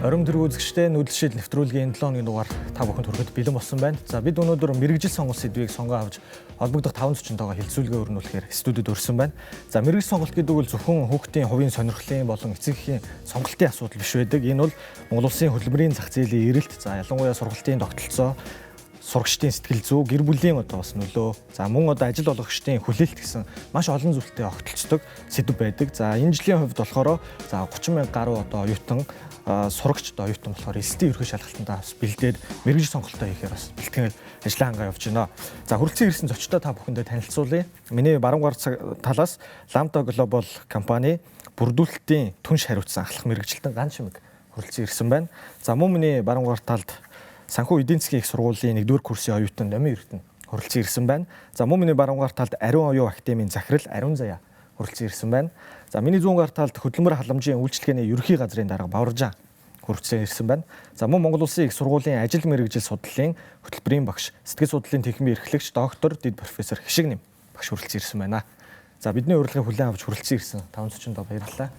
Ором тэрэг үзэгчтэй нүүдэлшил нэвтрүүлгийн 7 хоногийн дугаар та бүхэнд хүрэхэд бэлэн болсон байна. За бид өнөөдөр мэрэгжил сонголт сэдвийг сонгоо авч холбогдох 5 зочинтойгоо хэлцүүлгээ өрнүүлэхээр студид өрсөн байна. За мэрэгжил сонголт гэдэг бол зөвхөн хүүхдийн хувийн сонирхлын болон эцэг эхийн сонголтын асуудал биш байдаг. Энэ бол Монгол Улсын хөдөлмөрийн зах зээлийн эрэлт, за ялангуяа сургалтын тогтолцоо, сурагчдын сэтгэл зүй, гэр бүлийн бас нөлөө, за мөн ажил олгогчдын хүлээлт гэсэн маш олон зүйлтэй огтлцдог сэдв байдаг. За энэ жилийн хувьд болохоор за 30 мянга гаруй оюутан сурагч оюутан болохоор эсэлтийн ерхий шалгалтанд бэлдээд мэрэгжил сонголтоо хийхээр бас бэлтгэл ажлаа хангаа явж байна. За хүрэлцэн ирсэн зочдоо та бүхэндээ танилцуулъя. Миний баруун гар талаас Lambda Global компани бүрдүүлэлтийн түнш хариуцсан ахлах мэрэгжилтэн Ган Чимэг хүрэлцэн ирсэн байна. За мөн миний баруун гар талд санхүү эдийн засгийн их сургуулийн 1-р курсын оюутан Номин Эрдэнэ хүрэлцэн ирсэн байна. За мөн миний баруун гар талд Ариун оюун академийн захирал Ариун Заяа хүрэлцэн ирсэн байна. За миний зүүн гар талд хөдөлмөр халамжийн үйлчлэгээний ерөнхий газрын дарга Баваржан хүрэлцэн ирсэн байна. За мөн Монгол Улсын их сургуулийн ажил мэргэжил судлалын хөтөлбөрийн багш, сэтгэл судлалын техникийн эрхлэгч доктор Дэд профессор Хишигнэм багш хүрэлцэн ирсэн байна. За бидний урилгыг хүлээн авч хүрэлцэн ирсэн 5 зочиндоо баярлалаа.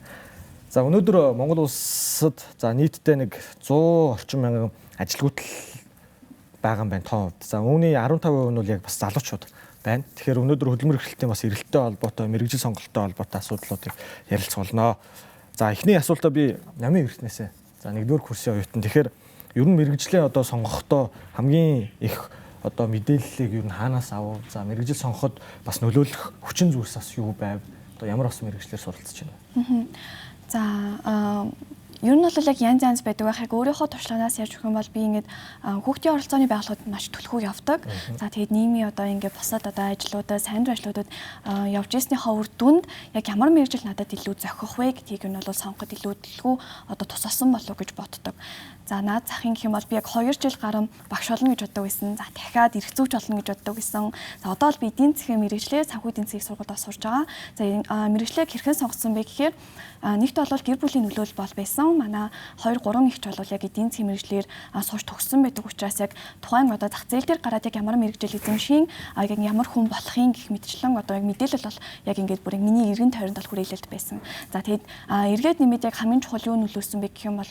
За өнөөдөр Монгол улсад за нийтдээ нэг 100 орчим мянган ажилгүйтэл байгаа юм байна тоо. За үүний 15% нь бол яг бас залуучууд байна. Тэгэхээр өнөөдөр хөдөлмөр эрхлэлтийн бас эрэлттэй холбоотой, мэрэгжил сонголттой холбоотой асуудлуудыг ярилцуулнаа. За эхний асуултаа би Номин Эрдэнэсээ. За 1-р курсын оюутан. Тэгэхээр ер нь мэрэгжлээ сонгохдоо хамгийн их мэдээллийг ер нь хаанаас авав? За мэрэгжил сонгоход бас нөлөөлөх хүчин зүйлс бас юу байв? Ямар бас мэрэгжлээр суралцж байна? За ер нь бол яг янз байдаг байхыг өөрийнхөө туршлагаас ярьж өгөх юм бол би ингээд хүүхдийн оролцооны байгууллагууд маш түлхүү явдаг. За тэгээд нийгмийн ингээд босоод ажлуудаа, сайн ажлуудад явж ирснийхаа үр дүнд яг ямар мэргэжил надад илүү зохих вэ гэдгийг нь бол сонгоход илүү дэлгүү тусалсан болов уу гэж боддог. За наад захын гэх юм бол би яг 2 жил гарan багш болно гэж боддог байсан. За дахиад эрх зүйч болно гэж боддог байсан. За одоо бол би эдийн засгийн мэргэжлээ санхүү эдийн засгийн сургуульд сурж байгаа. За мэргэжлээ хэрхэн сонгосон бэ гэхээр нэгт бол гэр бүлийн нөлөөлөл бол байсан. Манай 2-3 ихч бол яг эдийн засгийн мэргэжлэр сурч төгссөн байдаг учраас яг тухайн зах зээл дээр гараад яг ямар мэргэжил эзэмшин яг ямар хүн болохын гэх мэтчлэн яг мэдээлэл бол яг ингээд бүр миний эргэн тойронд бол хүрээлэлт байсан. За тэгээд эргээд нэмээд яг хамгийн чухал юу нөлөөсөн бэ гэх юм бол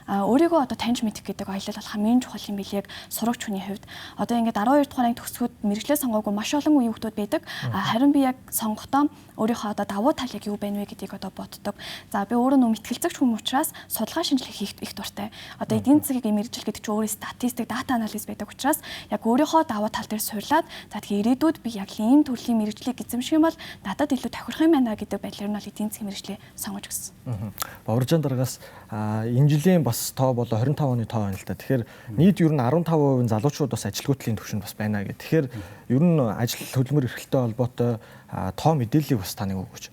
өөрийгөө таньж мэдэх гэдэг аялал бол хамгийн чухал юм билээ сурагч хүний хувьд. Одоо ингээд 12 дугаар анги төгсгөөд мэргэжлээ сонгоогүй маш олон үеийн хүмүүс байдаг. Харин би яг сонгохдоо өөрийнхөө давуу тал яг юу байна вэ гэдгийг боддог. За би өөрөө нөө мэтгэлцэгч хүн учраас судалгаа шинжилгээ хийх их дуртай. Одоо эдийн засгийн мэргэжил гэдэг чинь өөрөө статистик, дата анализ байдаг учраас яг өөрийнхөө давуу тал дээр суурлаад за тэгэхээр ирээдүйд би яг ийм төрлийн мэргэжлийг эзэмших юм бол надад илүү тохирох юм байна гэдэг байдлаар нь бол эдийн засгийн мэргэжлээ сонгож өгсөн. Баваржан дараагаас энэ жилийн бас тоо болоо 25 оны тоо байна л да. Тэгэхээр нийт ер нь 15% залуучууд бас ажилгүйдлийн түвшинд бас байна гэх. Тэгэхээр ер нь ажил хөдөлмөр эрхлэлтэй холбоотой тоо мэдээллийг бас таныг өгөөч.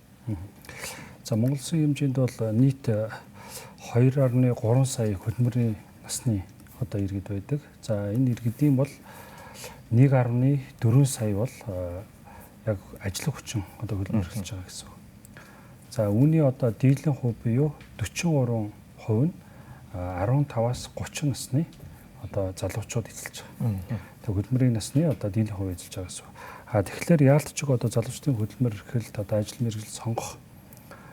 За Монгол Улсын хэмжээнд бол нийт 2.3 сая хөдөлмөрийн насны иргэд байдаг. За энэ иргэдийн бол 1.4 сая бол яг ажиллах хүчин хөдөлмөр эрхэлж байгаа гэсэн. За үүний дийлэн хувь буюу 43% нь 15-аас 30 насны залуучууд эзэлж байгаа. Тэг хөдөлмөрийн насны дийлэн хувь эзэлж байгаа гэсэн. Тэгэхээр яалтчиг залуучдын хөдөлмөр эрхлэлт ажил мэргэжил сонгох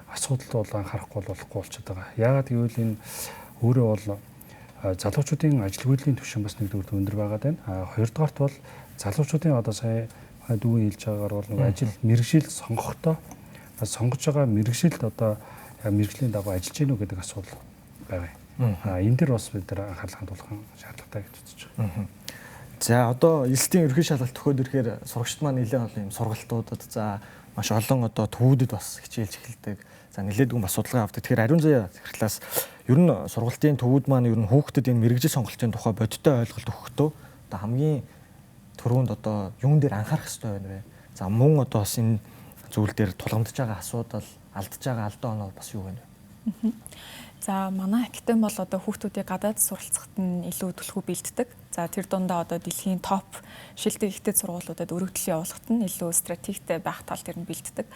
асуудал бол анхаарахгүй болохгүй болчиход байгаа. Яагаад гэвэл энэ өөрөө бол залуучуудын ажилгүйдлийн түвшин бас нэгдүгээр өндөр байгаад байна. Хоёрдугаарт бол залуучуудын сая дүү хэлж байгаагаар бол ажил мэргэжил сонгохдоо сонгож байгаа мэргэжилд мэргэжлийн дагуу ажиллаж гэнэ үү гэдэг асуудал байгаа. Энэ дэр бас бид нар анхаарал хандуулах шаардлагатай гэж үзэж байна. За эсэлтийн ерхий шалгалт төхөөд ирэхээр сурагчид маань нэлээд олон юм сургалтуудад за маш олон төвүүдэд бас хичээлж эхэлдэг. За нэлээд гүн асуудалгаа авдаг. Тэгэхээр Ариун Заяа захирлаас ер нь сургалтын төвүүд маань ер нь хүүхдэд энэ мэрэгжил сонголтын тухай бодиттой ойлголт өгөхдөө хамгийн түрүүнд юун дээр анхаарах хэрэгтэй байна вэ? За мөн бас энэ зүйл дээр тулгамдж байгаа асуудал, алдж байгаа алдаа оноо бас юу байна вэ? За манай академи бол хүүхдүүдийг гадаад суралцахад нь илүү түлхүү бэлддэг. За тэр дундаа дэлхийн топ шилдэг ихтэй сургуулиудад өргөдөл явуулахад нь илүү стратегтэй байх тал дээр нь бэлддэг.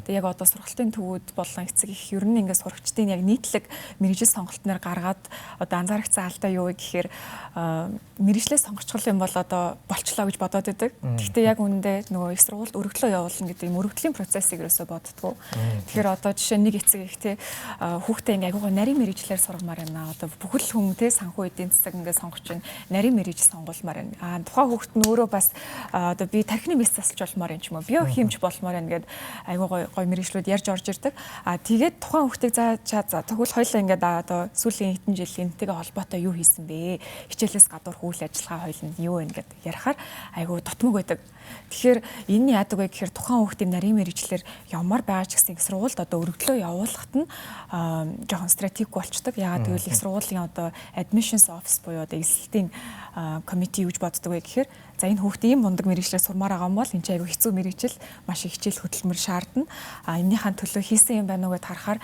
Тэгээ яг сургалтын төвүүд болон эцэг их ер нь ингээд сурагчдын яг нийтлэг мэргэжил сонголтноор гаргаад анзаарчихсан алдаа юу вэ гэхээр мэргэжлээ сонгочих юм бол болчлоо гэж бодоод байдаг. Гэхдээ яг үүндээ нөгөө их сургуульд өргөдлөө явуулна гэдэг юм өргөдлийн процессыг ерөөсөө боддгоо. Тэгэхээр жишээ нэг эцэг их хүүхдээ ингээд агуугаа нарийн нарийн мэрэгчлэр сургамаар байна. Одоо бүхэл хүн те санхүү эдийн засаг ингээд сонгож байна. Нарийн мэрэгжил сонгуулмаар байна. Тухайн хүүхэд нь өөрөө бас одоо би тархины бис засалж болмоор юм ч юм уу. Биохимч болмоор байна гэд айгүй гой мэрэгчлүүд ярьж орж ирдэг. Тэгээд тухайн хүүхдийг за тэгвэл хоёлаа ингээд одоо сүүлийн хэдэн жилийн энэтэйгээ холбоотой юу хийсэн бэ? Хичээлээс гадуур үйл ажиллагаа хоёул нь юу вэ гэд ярихаар айгүй дутмаг байдаг. Тэгэхээр энэ яадаг вэ гэхээр тухайн хүүхдийн нарийн мэрэгчлэр ямар байгаа ч гэсэн их сургуульд одоо өргөдлөө явуулахад нь жоохон стратегик болчдөг. Яагаад гэвэл их сургуулийн одоо admissions office буюу одоо эсэлтийн committee юуж боддог вэ гэхээр за энэ хүүхдээ ийм мундаг мэрэгчлэр сурмаар байгаа юм бол энэ ч айгүй хэцүү мэрэгжил, маш их хичээл хөтөлмөр шаардна. Энийхэн төлөө хийсэн юм байна уу гэд харахаар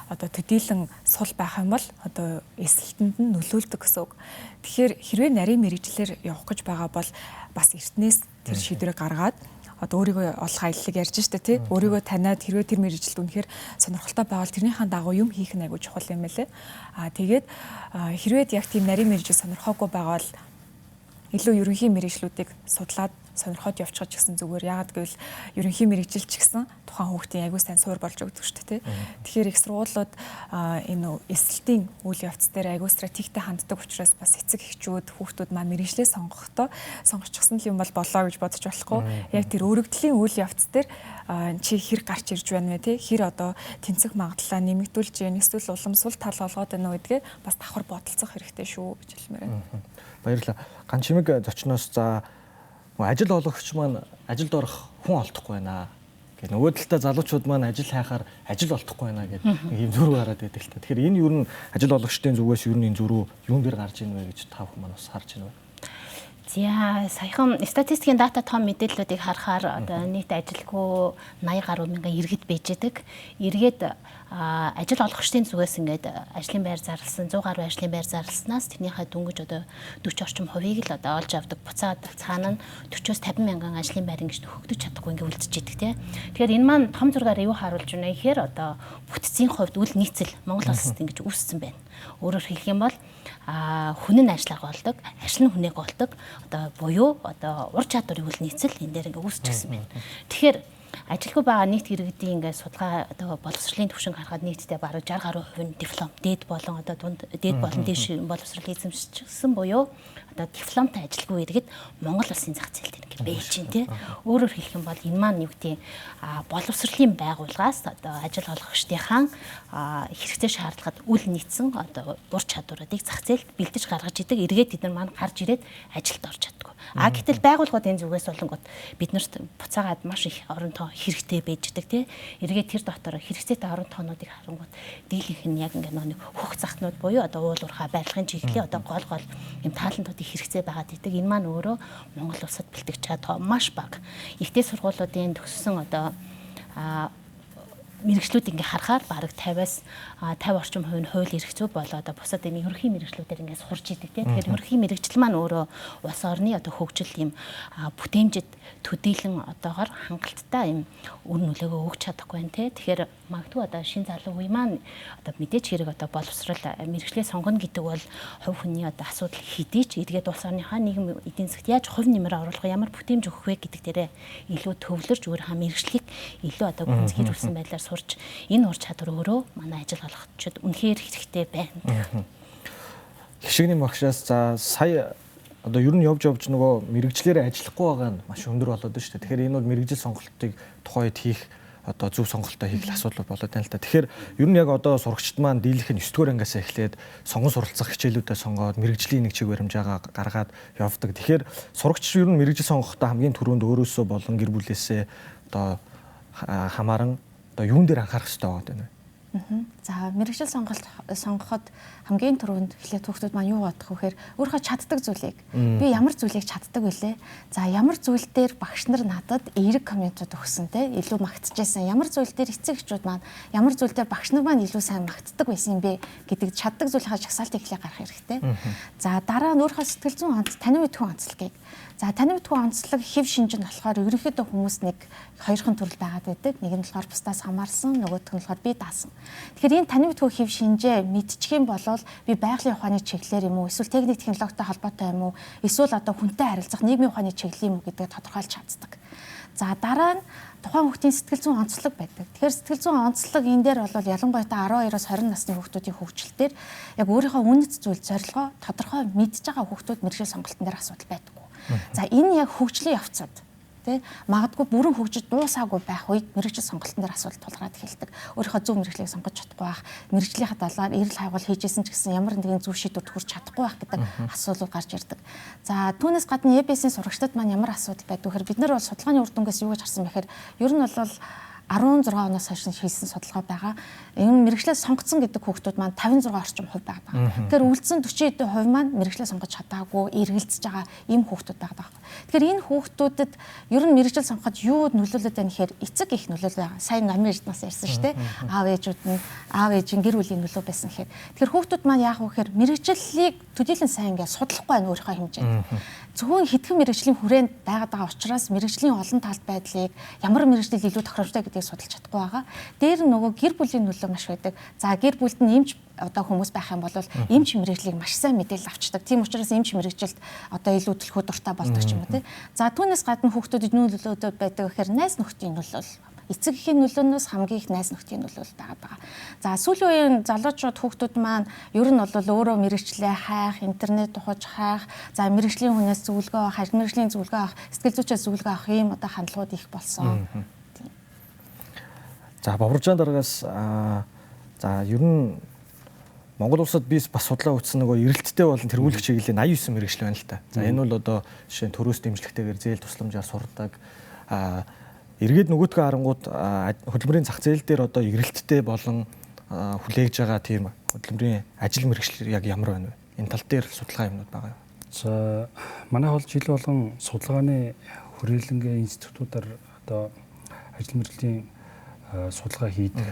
одоо төдийлөн сул байх юм бол одоо эсэлтэнд нь нөлөөлдөг гэсэн үг. Тэгэхээр хэрвээ нарийн мэрэгчлэр явах гэж байгаа бол бас эртнээс тэр шийдвэрээ гаргаад одоо өөрийгөө олох аяллыг ярьж штэ тий өөрийгөө таниад хэрвээ тэр мэрэгжилд үнэхээр сонирхолтой байвал тэрнийхэн дагуу юм хийх нь айгүй чухал юм байлээ. Тэгээд хэрвээ яг тийм нарийн мэрэгжил сонирхоогүй байгаа бол илүү ерөнхий мэрэгжлүүдийг судлаад сонирхоод явчихж гэсэн зүгээр. Яагаад гэвэл ерөнхий мэрэгжил ч гэсэн тухайн хүүхдийн аягүй сайн суур болж өгдөг шүү дээ. Тэгэхээр их сургуулиуд энэ эсэлтийн үйл явц дээр аягүй стратегтэй ханддаг учраас бас эцэг эхчүүд хүүхдүүд маань мэрэгжлээ сонгохдоо сонгочихсон юм бол болоо гэж бодож болохгүй. Яг тэр өргөдлийн үйл явц дээр чи хэр гарч ирж байна вэ те хэр одоо тэнцэх магадлалаа нэмэгдүүлж яа эсвэл уламжлал тал олгоод байна уу гэдгээ бас давхар бодолцох хэрэгтэй шүү гэж хэлмээр байна. Баярлалаа. Ган чимэг зочноос за ажил олгогч маань ажилд орох хүн олдохгүй байна. Гэх нөгөө талдаа залуучууд маань ажил хайхаар ажил олдохгүй байна гэдэг ийм зүрх гараад байдаг л та. Тэгэхээр энэ юу н ажил олгогчдын зүгээс юу н энэ зүрх юун дээр гарч ийн вэ гэж та бүхэн маань бас харж байна. За саяхан статистикийн дата том мэдээллүүдийг харахаар одоо нийт ажилгүй 80 гаруй мянган иргэд байж байгаа. Иргэд ажил олгогчдын зүгээс ингээд ажлын байр зарласан 100 гаруй ажлын байр зарласнаас тэрнийхээ дөнгөж одоо 40 орчим хувийг л одоо олж авдаг. Буцаад цаана нь 40-оос 50 мянган ажлын байр ингэж хөгдөж чадахгүй ингээд үлдчихэж идэг тийм. Тэгэхээр энэ маань том зургаар юу харуулж байна гэхээр одоо бүтцийн хувьд үл нийцэл Монгол улсад ингэж үүссэн байна. Өөрөөр хэлэх юм бол хүн нь ажиллагаа болдог, ажил нь хүнийг болдог. Одоо буюу одоо ур чадварын үл нийцэл энэ дээр ингээ үүсчихсэн байна. Тэгэхээр ажилгүй байгаа нийт иргэдийн ингээ судалгаа одоо боловсролын түвшинг харахад нийтдээ бараг 60 гаруй хувь нь диплом, дээд болон одоо дээд болон дээш боловсрол эзэмшсэн буюу одоо дипломтой ажилгүй иргэд Монгол улсын зах зээл дээр ингээ байж чинь тий. Өөрөөр хэлэх юм бол энэ маань юу гэдэг боловсролын байгууллагаас одоо ажил олгогчдынхаа хэрэгцээ шаардлагад үл нийцсэн одоо ур чадваруудыг зах зээлд бэлдэж гаргаж идэг эргээд тэд нар маань гарч ирээд ажилд орж чаддаг. Гэтэл байгууллагын зүгээс болонгот биднэрт буцаагаад маш их орон тоо хэрэгтэй байж идэг тий. Эргээд тэр дотор хэрэгцээтэй орон тоонуудыг харангуут дийлэнх нь яг ингээ нэг хөх захнууд буюу одоо уул уурхай барилгын чиглэлийн одоо гол юм таалантуудын хэрэгцээ байгаад идэг. Энэ маань өөрөө Монгол улсад бэлтгэж чадгаа маш бага. Ихтэй сургуулиудын төгссөн одоо мэрэгчлүүд ингээ харахаар бараг 50-аас 50 орчим хувь нь хууль эрх зүй болоо одоо бусад энэ ерөнхий мэрэгчлүүдээр ингээ сурч идэг тийм. Тэгэхээр ерөнхий мэрэгжил маань өөрөө улс орны одоо хөгжилд юм бүтээмжид төдийлөн одоогоор хангалттай юм үр нөлөөгөө өгч чадахгүй байна тийм. Тэгэхээр магадгүй одоо шин залуу үе маань одоо мэдээч хэрэг одоо боловсрал мэрэгчлээ сонгоно гэдэг бол хувь хүний одоо асуудал хэдий ч эргээд улс орныхаа нийгэм эдийн засгт яаж хувь нэмэр оруулах ямар бүтээмж өгөх вэ гэдэг дээрээ илүү төвлөрж өөрийнхөө мэрэгчлийг илүү одоо гүнзгийрүүлсэн байдлаар сурч энэ ур чадвар өөрөө манай ажил олгогчид үнэхээр хэрэгтэй байна. Хишигний багшаас за сая одоо ер нь явж нөгөө мэрэгчлэрээ ажиллахгүй байгаа нь маш өндөр болоод байна шүү дээ. Тэгэхээр энэ бол мэрэгжил сонголтыг тухайд хийх одоо зөв сонголтоо хийх асуудал болоод байна л та. Тэгэхээр ер нь яг одоо сурагчид маань дийлэх нь 9-р ангиас эхлээд сонгон суралцах хичээлүүдэд сонгоод мэрэгжлийн нэг чиг баримжаагаа гаргаад явдаг. Тэгэхээр сурагч ер нь мэрэгжил сонгохдоо хамгийн түрүүнд өөрөөсөө болон гэр бүлээсээ одоо хамааран одоо юун дээр анхаарах хэрэгтэй байгаа юм бэ? За мэрэгжил сонгоход хамгийн түрүүнд эхлээд хүүхдүүд маань юу бодох вэхээр өөрөө чаддаг зүйлийг би ямар зүйлийг чаддаг вүлээ. За ямар зүйл дээр багш нар надад эерэг комментууд өгсөн те илүү магтчихсан. Ямар зүйл дээр эцэг эхчүүд маань ямар зүйл дээр багш нар маань илүү сайн магтдаг байсан юм бэ гэдэг чаддаг зүйлийнхаа жагсаалтыг эхлээ гаргах хэрэгтэй. За дараа нь өөрөө сэтгэл зүйн онц танин мэдхүйн онцлогийг За таны мэдгүй онцлог хэв шинж нь болохоор ерөнхийдөө хүмүүс нэг хоёрхан төрөл байгаад байдаг. Нэг нь болохоор бусдаас хамаарсан, нөгөөх нь болохоор бие даасан. Тэгэхээр энэ таны мэдгүй хэв шинжээ мэдчих юм бол би байгалийн ухааны чиглэлээр юм уу, эсвэл техник технологитой холбоотой юм уу, эсвэл одоо хүнтэй харилцах нийгмийн ухааны чиглэл юм уу гэдгийг тодорхойлж чаддаг. За дараа нь тухайн хүүхдийн сэтгэл зүйн онцлог байдаг. Тэгэхээр сэтгэл зүйн онцлог энэ дээр бол ялангуяа 12-оос 20 насны хүүхдүүдийн хөгжилтээр яг өөрийнхөө үнэт зүйл зорилгоо тодорхой мэдж байгаа хүүхдүүд мэргэжил сонголтын дээр асуудал байдаггүй. За энэ яг хөгжлийн явцад тий магадгүй бүрэн хөгжиж дуусаагүй байх үед мэргэжил сонголтын дээр асуудал тулгараад эхэлдэг. Өөрийнхөө зөв мэргэжлийг сонгож чадахгүй байх, мэргэжлийнхаа талаар эрэл хайгуул хийжсэн ч гэсэн ямар нэгэн зөв шийдвэрт хүрч чадахгүй байх гэдэг асуудал гарч ирдэг. За түүнээс гадна EBS-ийн сурагчдад маань ямар асуудал байдаг вэ гэхээр бид нар бол судалгааны үр дүнгээс юу гэж харсан бэхээр ер нь бол 16 оноос хойш хийсэн судалгаа байгаа. Энэ мэргэжлээ сонгоцсон гэдэг хүүхдүүд маань 56 орчим хувь байгаа. Тэгэхээр үлдсэн 40% маань мэргэжлээ сонгож чадаагүй, эргэлзэж байгаа ийм хүүхдүүд байгаа. Тэгэхээр энэ хүүхдүүдэд ер нь мэргэжил сонгоход юу нөлөөлөд байна гэхээр эцэг их нөлөөлөл байгаа. Сайн намын эрдэнэс ярьсан шүү дээ. Аав ээжийн гэр бүлийн нөлөө байсан гэхээр. Тэгэхээр хүүхдүүд маань яах вэ гэхээр мэргэжлийг төдийлөн сайн ингээд судлахгүй байна өөрийнхөө хэмжээнд. Зөвхөн хэдхэн мэргэжлийн хүрээнд байгаад байгаа учраас мэргэжлийн олон талт байдлыг ямар мэргэжил илүү тохиромжтой гэдгийг судалж чадахгүй байгаа. Дээр нь нөгөө гэр бүлийн нөлөө маш байдаг. За гэр бүлд нь эмч одоо хүмүүс байх юм бол эмч мэргэжлийг маш сайн мэдээлэл авчдаг. Тийм учраас эмч мэргэжилд одоо илүү төлхөө дуртай болдог ч юм уу тий. За түүнээс гадна хүүхдүүдэд нөлөөлөд байдаг гэхээр найз нөхдийн нөлөөлөл. Эцэг эхийн нөлөөнөөс хамгийн их найз нөхдийн нөлөөлөл байгаа. За сүүлийн үеийн залуучууд хүүхдүүд маань ер нь бол өөрөө мэргэжлээ хайх, интернет ухаж хайх, за мэргэжлийн хүнээс зөвлөгөө авах, мэргэжлийн зөвлөгөө авах, сэтгэл зүйчээс зөвлөгөө авах ийм одоо хандлагууд их болсон. За бовржаан дараагаас за ер нь Монгол улсад би бас судлаа үүссэн нөгөө эрэлттэй болон тэргүүлэх чиглэлийн 89 мэргэжил байна л та. За энэ бол одоо жишээ нь төрөөс дэмжлэгтэйгээр зээл тусламжаар сурдаг эргээд нөгөөдгөө харангууд хөдөлмөрийн зах зээл дээр одоо эрэлттэй болон хүлээгж байгаа тийм хөдөлмөрийн ажил мэргэжил яг ямар байна вэ? Энэ тал дээр судалгаа юмнууд байгаа юу? За манай хол жил болгон судалгааны хүрээлэнгийн институтуудаар одоо ажил мэргэжлийн судалгаа хийдэг.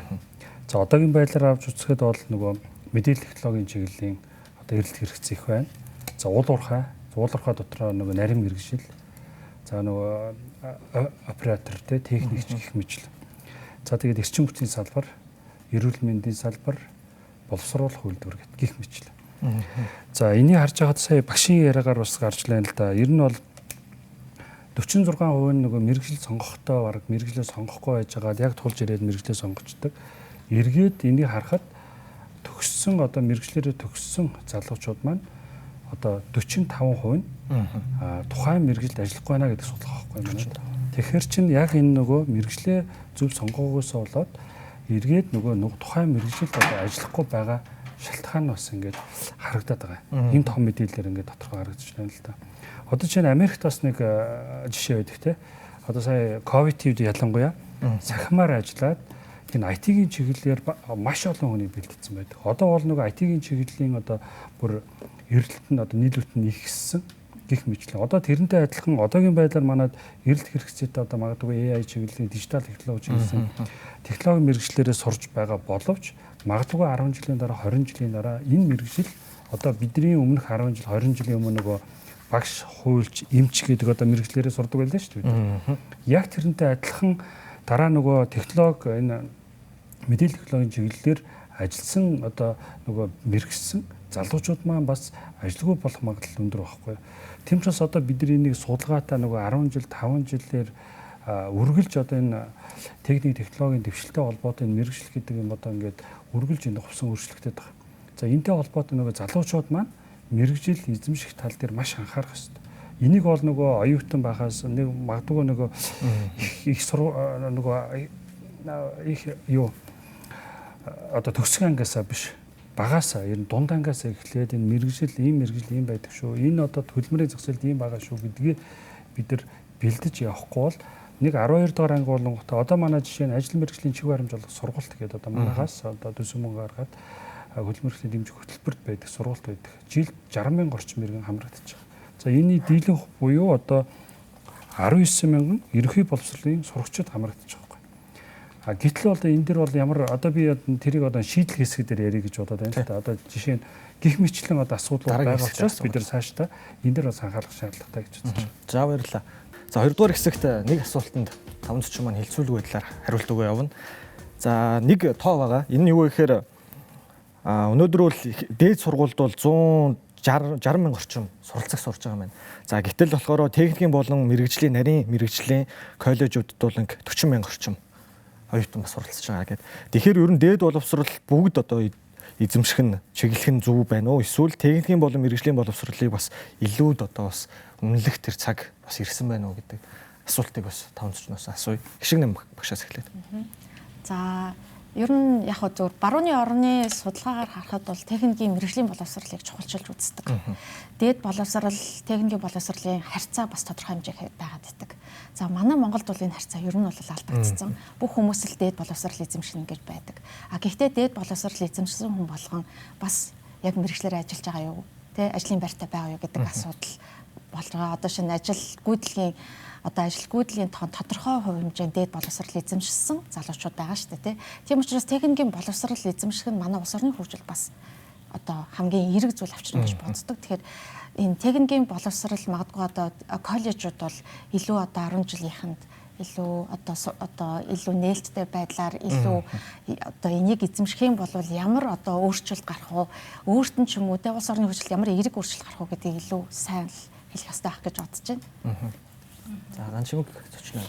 За одоогийн байдлаар авч үзэхэд бол нөгөө мэдээлэл технологийн чиглэлийн одоо эрэлт хэрэгцээ их байна. За уул уурхай дотроо нөгөө нарийн мэргэжил, за нөгөө оператор те техникч гэх мэт. За тэгээд эрчим хүчний салбар, эрүүл мэндийн салбар, боловсруулах үйлдвэр гэх мэт. За энийг харж байхад сая багшийн яриагаар бас гарч лээ л да. Ер нь бол 46% нөгөө мэргэжил сонгохдоо бараг мэргэжлээ сонгохгүй байж байгаад яг тулж ирээд мэргэжлээ сонгочдөг. Эргээд энийг харахад төгссөн одоо мэргэжлэрээ төгссөн залуучууд маань одоо 45% нь тухайн мэргэжилд ажиллахгүй байна гэдэг судалгаа байхгүй юм. Тэгэхээр чинь яг энэ нөгөө мэргэжлээ зөв сонгоогоос болоод эргээд нөгөө тухайн мэргэжилд одоо ажиллахгүй байгаа шалтгаан бас ингээд харагдаад байгаа. Энэ том мэдээлэлээр ингээд тодорхой харагдаж байна л да. Одоо чинь Америкт бас нэг жишээ байдаг те. Одоо сая ковид ялангуяа сахимаар ажиллаад энэ IT-ийн чиглэлээр маш олон хүний бэлтгэсэн байдаг. Одоо бол нөгөө IT-ийн чиглэлийн одоо бүр эрэлт нь одоо нийлүүлэлт нь ихссэн гих мэтлээ. Одоо тэрнтэй адилхан одоогийн байдлаар манад эрэлт хэрэгцээтэй одоо магадгүй AI чиглэлийн дижитал технологи чиглэсэн технологи мэргэжлэрээ сурж байгаа боловч магадгүй 10 жилийн дараа 20 жилийн дараа энэ мэргэжил одоо бидний өмнөх 10 жил 20 жилийн өмнө нөгөө багш, хуульч, эмч гэдэг одоо мэргэжлэрээ сурдаг байлаа шүү дээ. Яг тэрнтэй адилхан дараа нөгөө технологи энэ мэдээлэл технологийн чиглэлээр ажилласан одоо нөгөө мэргэжсэн залуучууд маань бас ажилгүй болох магадлал өндөр байхгүй. Тийм ч бас одоо бидний нэг судалгаатай нөгөө 10 жил 5 жилээр үргэлж одоо энэ техник технологийн дэвшилтэй холбоотой энэ мэргэжил гэдэг юм одоо ингээд үргэлж энэ хувьсан өөрчлөгдөж байгаа. За энэтэй холбоотой нөгөө залуучууд маань мэргэжил эзэмших тал дээр маш анхаарах хэрэгтэй. Энийг бол нөгөө оюутан байхаас нэг магадгүй нөгөө их юу одоо төгсгөн ангиасаа биш багаасаа ер нь дунд ангиасаа эхлээд энэ мэргэжил ийм байдаг шүү. Энэ одоо төлбөрийн зах зээлд ийм байгаа шүү гэдгийг бид нар бэлдэж явахгүй бол нэг 12 дугаар анги болонготой одоо манай жишээ нь ажил мэргэжлийн чиг баримжуулах сургалт гэдэг одоо манайхаас одоо төсөв мөнгө гаргаад хөдөлмөрийн дэмжих хөтөлбөрт байдаг сургалт байдаг. Жилд 60,000 орчим иргэн хамрагдаж байгаа. За энэний дийлэнх буюу одоо 19,000 ерөнхий боловсролын сурагчид хамрагдаж байгаа. Гэтэл бол энэ дэр бол ямар одоо би тэрийг одоо шийдэл хэсэг дээр ярих гэж бодоод байна л да. Одоо жишээ нь гих мэтлэн одоо асуудал байгаа учраас бид нар цаашдаа энэ дээр бас анхаарах шаардлагатай гэж үзэж байна. За баярлалаа. За хоёрдугаар хэсэгт нэг асуултанд 540 маань хэлцүүлгүй байдлаар хариулт өгөө явна. За нэг тоо байгаа. Энэ нь юу вэ гэхээр өнөөдөр бол дээд сургуульд бол 160 мянга орчим суралцах сурж байгаа маань. За гэтэл болохоор техникийн болон мэрэгжлийн нарийн мэрэгжлийн коллежуудад бол 40 мянга орчим оюутан бас суралцж байгаа гэдэг. Тэгэхээр ер нь дээд боловсрол бүгд одоо эзэмших нь чиглэх нь зөв байна уу? Эсвэл техникийн болон мэрэгжлийн боловсролыг бас илүүд одоо бас үнэлэх тэр цаг бас ирсэн байна уу гэдэг асуултыг бас 540-оос асууя. Хишиг нэм багшаас эхлээд. За ер нь яг хөө зөв барууны орны судалгаагаар харахад бол техникийн мэрэгжлийн боловсролыг чухалчилж үздэг. Дээд боловсрол, техникийн боловсролын харьцаа бас тодорхой хэмжээгээр байгаад байдаг. За манай Монголд бол энэ харьцаа ер нь бол алдагдсан. Бүх хүмүүс л дээд боловсрол эзэмшнэ гэж байдаг. Гэхдээ дээд боловсрол эзэмшсэн хүн болгон бас яг мэрэгчлэр ажиллаж байгаа юу? Тэ ажлын байртай байгаа юу гэдэг асуудал болж байгаа. Одоо шинэ ажилгүйдлийн тодорхой хувь хэмжээнд дээд боловсрол эзэмшсэн залуучууд байгаа шүү дээ, тийм учраас техникийн боловсрол эзэмших нь манай улс орны хөгжил бас одоо хамгийн эерэг зүйл авчирна гэж боддог. Тэгэхээр энэ техникийн боловсрол магадгүй одоо коллежууд бол илүү одоо 10 жилийнхэнд илүү одоо илүү нээлттэй байдлаар илүү одоо энийг эзэмших юм бол ямар одоо өөрчлөлт гарах уу, өөрт нь ч юм уу тэ улс орны хөгжилд ямар эерэг өөрчлөлт гарах уу гэдгийг илүү сайн хэлэх хэрэгтэй байх гэж бодож байна. За ганцмаг зочноо.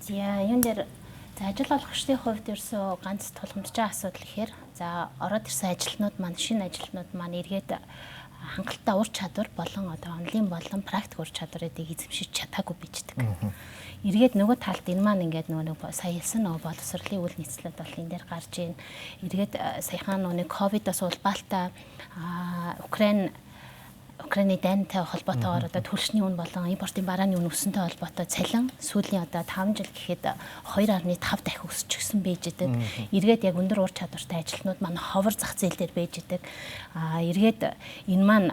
За юун дээр ажил олгогчдын хувьд ерөөсөө ганц тулгамдж байгаа асуудал гэхээр за ороод ирсэн ажилтнууд маань шинэ ажилтнууд маань эргээд хангалттай ур чадвар болон одоо онлайн болон практик ур чадварыг эзэмшиж чадаагүй bijдэг. Эргээд нөгөө талд энэ маань ингээд нөгөө сая хэлсэн нөгөө боловсролын үйл нийцлэлд бол энэ дээр гарч ийн. Эргээд саяхан нөгөө ковидос улбаалтай Украины дайнтай холбоотойгоор одоо төлшний үн болон импортын барааны үн өссөнтэй холбоотой цалин сүүлийн одоо 5 жил гэхэд 2.5 дахин өсчихсөн байж байгаа. Эргээд яг өндөр ур чадвартай ажилтнууд маань ховор зах зээл дээр байж байгаа. Эргээд энэ маань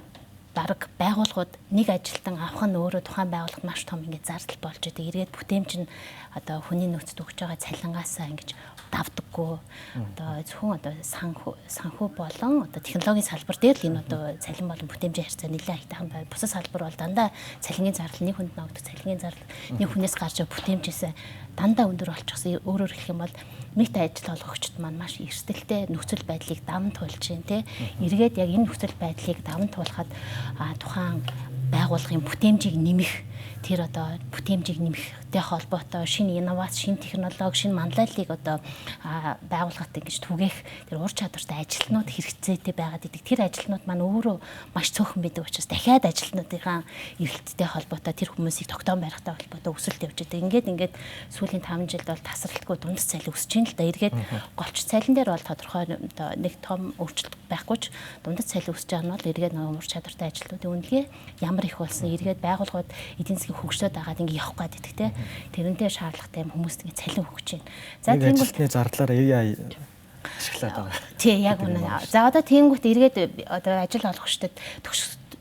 дараг байгууллагууд нэг ажилтан авах нь өөрөө тухайн байгууллагад маш том ингээд зардал болж байгаа. Эргээд бүтээмж нь одоо хүний нөөцөд өгч байгаа цалингаасаа ингэж давдаггүй. Одоо зөвхөн одоо санхүү болон одоо технологийн салбар дээр л энэ одоо цалин болон бүтээмжийн харьцаа нэлээд айтайхан байна. Бусад салбар бол дандаа цалингийн зардал нэг хүнд ногдох цалингийн зардал нэг хүнээс гарч байгаа бүтээмжээс дандаа өндөр болчихсон. Өөрөөр хэлэх юм бол нэгт ажил олгогчд маань маш эрсдэлтэй нөхцөл байдлыг даван туулж байна те. Эргээд яг энэ нөхцөл байдлыг даван туулахад тухайн байгууллагын бүтээмжийг нэмэх тэр одоо бүтээмжийг нэмэхтэй холбоотой шинэ инновац, шинэ технологи, шинэ манлайллыг одоо байгууллагад ингэж түгээх тэр ур чадвартай ажилтнууд хэрэгцээтэй байгаад идэг. Тэр ажилтнууд маань өөрөө маш цөөхөн байдаг учраас дахиад ажилтнуудынхаа эрэлттэй холбоотой тэр хүмүүсийг тогтоон барихтай холбоотой өсөлт явж байгаа. Ингээд сүүлийн 5 жилд бол тасралтгүй дундас цалин өсөж байна л да. Эргээд голч цалин дээр бол тодорхой одоо нэг том өөрчлөлт байхгүй ч дундас цалин өсөж байгаа нь бол эргээд ур чадвартай ажилтнуудын үнэлгээ ямар их болсон. Эргээд байгууллагууд эдийн засгийн хөгжлөд агаад ингэ явах гээд идэх те. Тэрнтэй шаардлагатай юм хүмүүст ингэ цалин өгч байна. За тэнгуүтний зардлаар AI ашиглаад байгаа. Тий, яг үнэ. За одоо тэнгуүт эргээд одоо ажил олгогчдод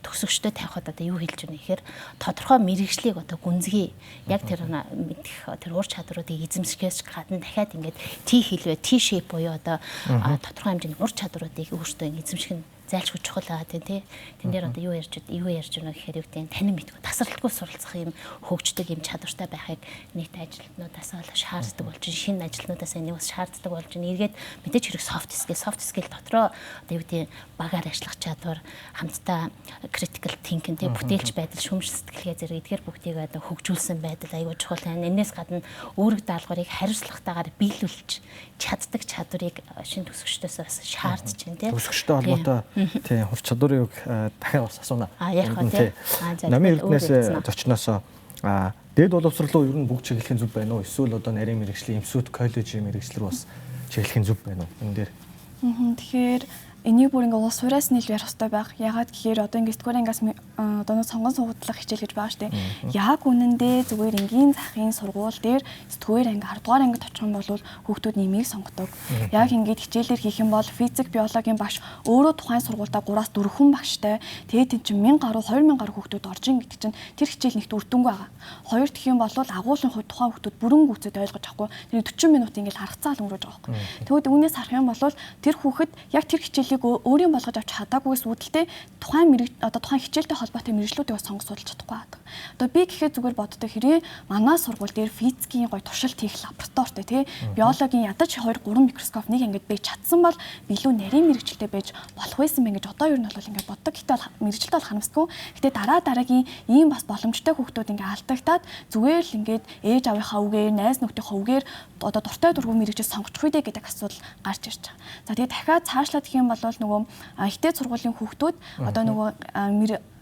төгсөгчдөд тавихад одоо юу хэлж байна гэхээр тодорхой мэрэгжлийг одоо гүнзгий яг тэр мэдэх тэр ур чадваруудыг эзэмшихээс гадна дахиад ингээд T хэлвэ T shape буюу одоо тодорхой хэмжээний ур чадваруудыг өөртөө эзэмших нь зайлшгүй чухал байгаа тийм. Тэн дээр одоо юу ярьж байна гэхээр юу гэдэг танин мэдгүй тасралтгүй суралцах юм хөгждөг юм чадвартай байхыг нийт ажилтнуудаас бол шаарддаг болж шинэ ажилтнуудаас энэ бас шаарддаг болж эргээд мэдээж хэрэг soft skill дотроо одоо юу гэдэг багаар ажиллах чадвар хамтдаа critical thinking тийм бүтээлч байдал шүүмж сэтгэлгээ зэрэг эдгээр бүгдийг одоо хөгжүүлсэн байдал аюул чухал байна. Энээс гадна үүрэг даалгаврыг хариуцлагатайгаар биелүүлж чаддаг чадварыг шинэ төгсөгчдөөс бас шаардж байна тийм. Төгсөгчтэй холбоотой тийм ур чадварыг дахиад бас асууна. Яг тийм. Намын эрдэнэс зочноосоо дээд боловсролоо ер нь бүгд чиглэхийн зүв байна уу? Эсвэл одоо нарийн мэрэгжлийн эмсүүд коллежийн мэрэгчлэр бас чиглэхийн зүв байна уу? Энэ дээр. Тэгэхээр энийг бүр ингээ улс хураас нийлж ярих хэрэгтэй байх. Ягаад гэхээр одоо ингээ сэтгүүр ангиас одоо нэг сонгон суугдлах хичээл гэж байгаа шүү дээ. Яг үнэндээ зүгээр энгийн захын сургууль дээр сэтгүүр анги 10 дугаар ангид очих юм бол хүүхдүүд нэмийг сонгодог. Яг ингээд хичээлэр хийх юм бол физик, биологийн багш өөрөө тухайн сургуультаа 3-аас 4 хүн багштай. Тэгээд тэн чинь 1000 гаруй 2000 гаруй хүүхдүүд орж ин гэдэг чинь тэр хичээл нэгт үр дүнгүй байгаа. Хоёр дэх юм бол агуулгын хувьд тухайн хүүхдүүд бүрэн гүйцэд ойлгож авахгүй. Тэр 40 минут ингээд харгацаал өнгөрөөж байгаа байхгүй. Тэгвэл үүнээс харах юм бол тэр хүүхэд яг тэр хичээлийг өөрийн болгож авч чадаагүйс үүдэлтэй тухайн тухайн хичээлтэй холбоотой мэргэжлүүдийг сонгож судалж чадахгүй байдаг. Одоо би гэхэд зүгээр боддог хэрэг манай сургууль дээр физикийн гоё туршилт хийх лабораторитой тий биологийн ядаж 2 3 микроскоп нэг ингээд бий чадсан бол билүү нарийн мэргэжилтэй байж болох байсан мэн гэж одоо ер нь бол ингээд боддог. Гэтэл мэргэжилтэй бол ханамсгүй. Гэтэ дараагийн ийм бас боломжтой хүүхдүүд ингээд алдагтаад зүгээр л ингээд ээж авийнхаа үгээр, найз нөхдийнхөө үгээр одоо дуртай дургүй мэргэжил сонгочих үедээ гэдэг асуудал гарч ирж байгаа. За тэгээд дахиад цаашлаад гэх юм бол нөгөө ихтэй сургуулийн хүүхдүүд одоо нөгөө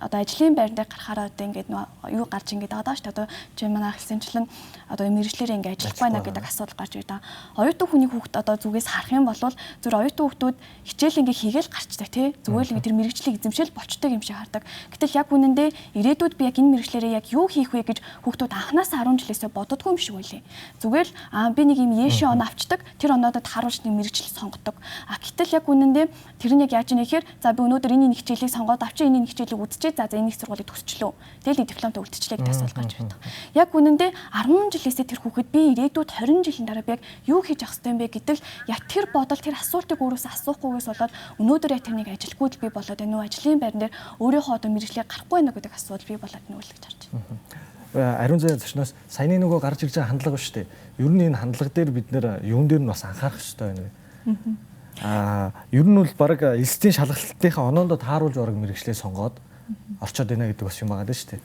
одоо ажлын байранд гарахаараа одоо ингээд юу гарч ингээд байгаа даа шүү дээ. Одоо чи манай хэлсэнчлэн одоо мэргэжлэр ингээд ажиллах байна гэдэг асуудал гарч ирдэг. Оюутан хүний хүүхд одоо зүгээс харах юм бол зөв оюутан хүүхдүүд хичээл ингээд хийгээл гарчдаг тий. Зүгээр л ингээд тэр мэргэжлийг эзэмшил болчтой юм шиг хардаг. Гэтэл яг үнэндээ ирээдүйд би яг энэ мэргэжлэрээ яг юу хийх вэ гэж хүүхдүүд анханаас 10 жилээсээ боддоггүй юм шиг байлээ. Зүгээр л би нэг юм яшээ он авчдаг. Тэр оноодод харуулж нэг мэргэжил сонгодог. Гэтэл яг үнэндээ тэр нь яг яаж ийм ихээр за би өнөөдөр энэ хичээлийг сонгоод авчи энэ хичээлийг үзчихээ. За энэ их сургуулийг төгсчлөө. Тэгэл дипломтой үлдчихлээ гэдэг асуулт гарч байдаг. Яг үнэндээ 10 жилээсээ тэр хүүхэд би ирээдүйд 20 жилийн дараа би яг юу хийж явах ёстой юм бэ гэдэг яг тэр бодол тэр асуултыг өөрөөсөө асуухгүйгээс болоод өнөөдөр яг тэрнийг ажилгүй л би болоод энэ ажлын байран дээр өөрийнхөө одоо мэргэжлийг гарахгүй байна гэдэг асуудал би болоод нүүлгэж харж байна. Ариун зай зочноос саяны нөгөө гарч ирж байгаа хандлага ба шүү дээ. Ер нь энэ хандлага дээр бид нэр юун дээр нь бас анхаарах хэрэгтэй байна. Ер нь бол баг элсдийн шалгалтынхаа оноонд тааруулж орог мэргэжлээ сонгоод орчоод байна гэдэг бас юм байгаа дээ шүү дээ.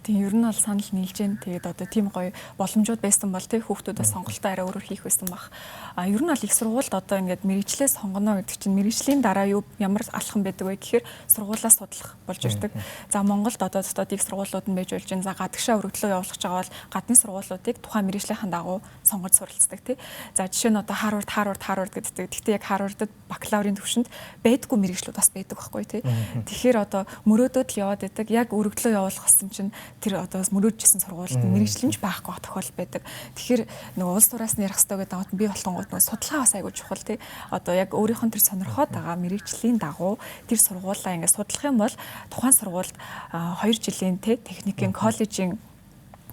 Тийм ер нь бол санал нийлж जैन. Тэгээд одоо тийм гоё боломжууд байсан бол тий хүүхдүүдээ сонголтоо арай өөрөөр хийх байсан баг. Ер нь бол их сургуульд одоо ингээд мэргэжлээ сонгоно гэдэг чинь мэргэжлийн дараа юу ямар алхам байдаг вэ гэхээр сургуулаа судлах болж ирдэг. За Монголд одоо их сургуулиуд нь байж болж байна. За гадагшаа өргөдлөө явуулах гэж байгаа бол гадны сургуулиудыг тухайн мэргэжлийнхэн дагуу сонгож суралцдаг тий. За жишээ нь одоо Harvard гэдэг. Гэхдээ яг Harvard-д бакалаврын төвшөнд байдгүй мэргэжлүүд бас байдаг байхгүй тий. Тэгэхээр одоо мөрөөдөд л яваад байдаг. Яг өргөдлөө явуулах гэсэн чинь тэр одоо мөрөөдчихсэн сургуульд мэргэжлэмж байхгүй тохиолдол байдаг. Тэгэхээр нөгөө улс тураас нь ярих хэрэгтэй гэдэг нь би болгонгууд нөгөө судалгаа бас айгүй чухал тий. Одоо яг өөрийнх нь тэр сонирхоод байгаа мэргэжлийн дагуу тэр сургуулаа ингээд судлах юм бол тухайн сургуульд 2 жилийн тий техникийн коллежийн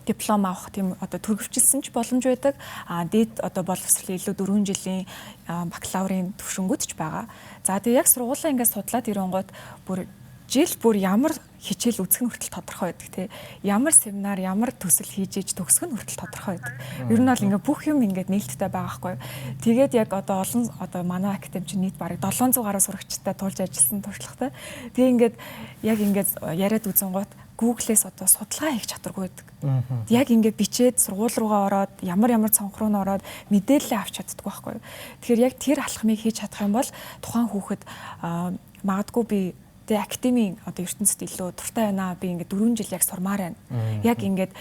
диплом авах тийм одоо төрөвчлсөн ч боломж байдаг. Дээд одоо боловсролын илүү 4 жилийн бакалаврын төвшөнгүүд ч байгаа. За тэгээ яг сургуулаа ингээд судлаад ирэнгууд бүр ямар хичээл үзэх нь хүртэл тодорхой байдаг тий. Ямар семинар, ямар төсөл хийж иж төгсөх нь хүртэл тодорхой байдаг. Ер нь бол ингээ бүх юм ингээд нээлттэй байгаа хгүй. Тэгээд яг одоо манай академи чинь нийт бараг 700 гаруй сурагчтай тулж ажилласан туршлагатай. Тэгээ ингээд яриад үзэнгуут Google-ээс одоо судалгаа хийх чадваргүй байдаг. Яг ингээд бичээд сургууль руугаа ороод ямар цонх руу н ороод мэдээлэл авч чаддаггүй байхгүй. Тэгэхээр яг тэр алхмыг хийж чадах юм бол тухайн хүүхэд магадгүй би академийн одоо ертөнцид илүү дуртай байна. Би ингээд 4 жил яг сурмаар байна. Яг ингээд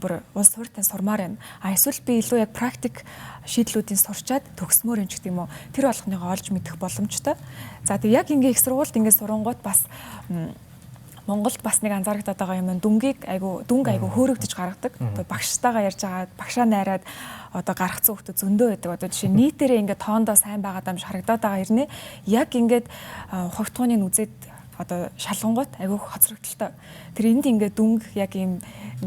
бүр улс хурлын сурмаар байна. Эсвэл би илүү яг практик шийдлүүдийн сурчаад төгсмөр юм ч гэдэг юм уу. Тэр болгоныг олж мэдэх боломжтой. За тэг яг ингээд их сургуульд ингээд сурангууд бас Монголд бас нэг анзаарагдаад байгаа юм нь дүнг айгу хөөрөгдөж гаргадаг. Одоо багштайгаа ярьж байгаа, багшаа найраад одоо гаргацсан хүмүүс зөндөө байдаг. Одоо жишээ нийтээрээ ингээд тоондоо сайн байгаа юм шиг харагдаад байгаа хэрнээ яг ингээд хувьтгууны үзээд одоо шалгангууд айгу хоцрогдолтой. Тэр энд ингээд дүнг яг ийм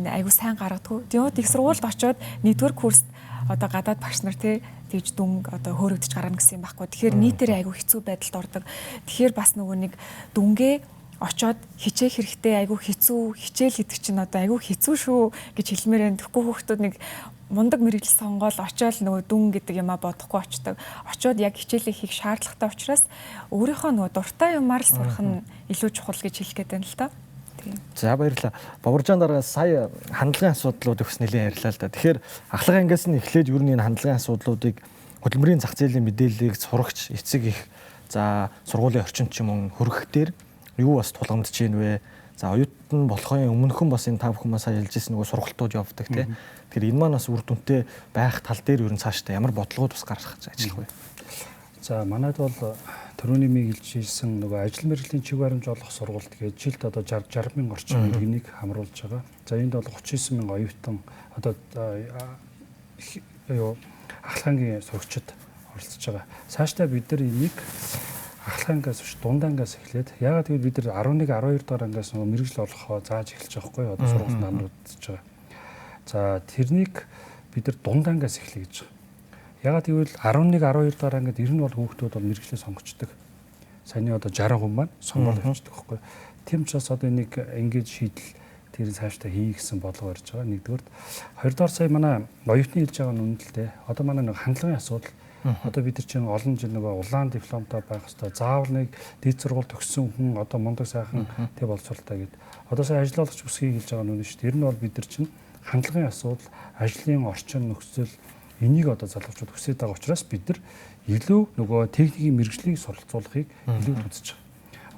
айгу сайн гаргадаг. Тэгээд их сургуульд очиод нэгдүгээр курст одоо гадаад багш нар тэгж дүнг одоо хөөрөгдөж гаргана гэсэн юм байхгүй. Тэгэхээр нийтээрээ айгу хэцүү байдалд ордог. Тэгэхээр бас нөгөө нэг дүнгээ очоод хичээх хэрэгтэй айгүй хэцүү хичээл гэдэг чинь одоо айгүй хэцүү шүү гэж хэлмээр энэ тэгэхгүй хүүхдүүд нэг мундаг мэрэгжил сонгоод очоод нөгөө дүн гэдэг юмаа бодохгүй очдог. Очоод яг хичээлээ хийх шаардлагатай учраас өөрийнхөө нөгөө дуртай юмар л сурах нь илүү чухал гэж хэлэх гээд байна л та. За баярлалаа. Боваржаан дараа сая хандлагын асуудлуудыг бас нэлээд ярьлаа л да. Тэгэхээр ахлах ангиас нь эхлээд ер нь энэ хандлагын асуудлуудыг хөдөлмөрийн зах зээлийн мэдээллийг сурагч эцэг их за сургуулийн орчинд ч юм уу хөрөх дээр юу бас тулгамдж гин вэ? За оюутан болохын өмнөхөн бас энэ та бүхэн сая хэлжсэн нөгөө сургалтууд явдаг тий. Тэгэхээр энэ маань бас үр дүнтэй байх тал дээр ер нь цаашдаа ямар бодлогод бас гаргах гэж ажиллах вэ? За манайд бол түрүүний хэлж ирсэн нөгөө ажил мэргэжлийн чиг баримж олох сургалт гэж жилд одоо 60 мянган орчим иргэнийг хамруулж байгаа. За энд бол 39 мянган оюутан одоо ахлагангийн сурагчид оролцож байгаа. Цаашдаа бид нар энийг ахлагангаас биш дундангаас эхлээд ягаад гэвэл бид нар 11 12 дахь ангаас нөгөө мэргэжил олохоо зааж эхэлж байгаа хгүй одоо сургалтанд хамруулж байгаа. За тэрнийг бид нар дундангаас эхлэе гэж байгаа. Ягаад гэвэл 11 12 дахь ангид ер нь бол хүүхдүүд бол мэргэжлээ сонгочдөг. Саяны одоо 60 хүн маань сонгоод авчдаг хгүй. Тийм ч бас одоо энийг ингэж шийдэл тэр цаашдаа хий гэсэн бодлого барьж байгаа. Нэгдүгээр хоёрдугаар сая манай оюутны хэлж байгаа нь үнэлтэй. Одоо манай нэг хандлагын асуудал. Одоо бид нар чинь олон жил нөгөө улаан дипломтой байх хэвээр заавал нэг дэд сургууль төгссөн хүн одоо мундаг сайхан тэг болцуултаа гэд. Одоо сая ажиллагч бүсгийг хэлж байгаа нь үнэн шүү дээ. Ер нь бол бид нар чинь хандлагын асуудал, ажлын орчин нөхцөл энийг одоо залуучууд хүсэж байгаа учраас бид нар илүү нөгөө техникийн мэргэжлийг суралцуулахыг илүү үзэж байгаа.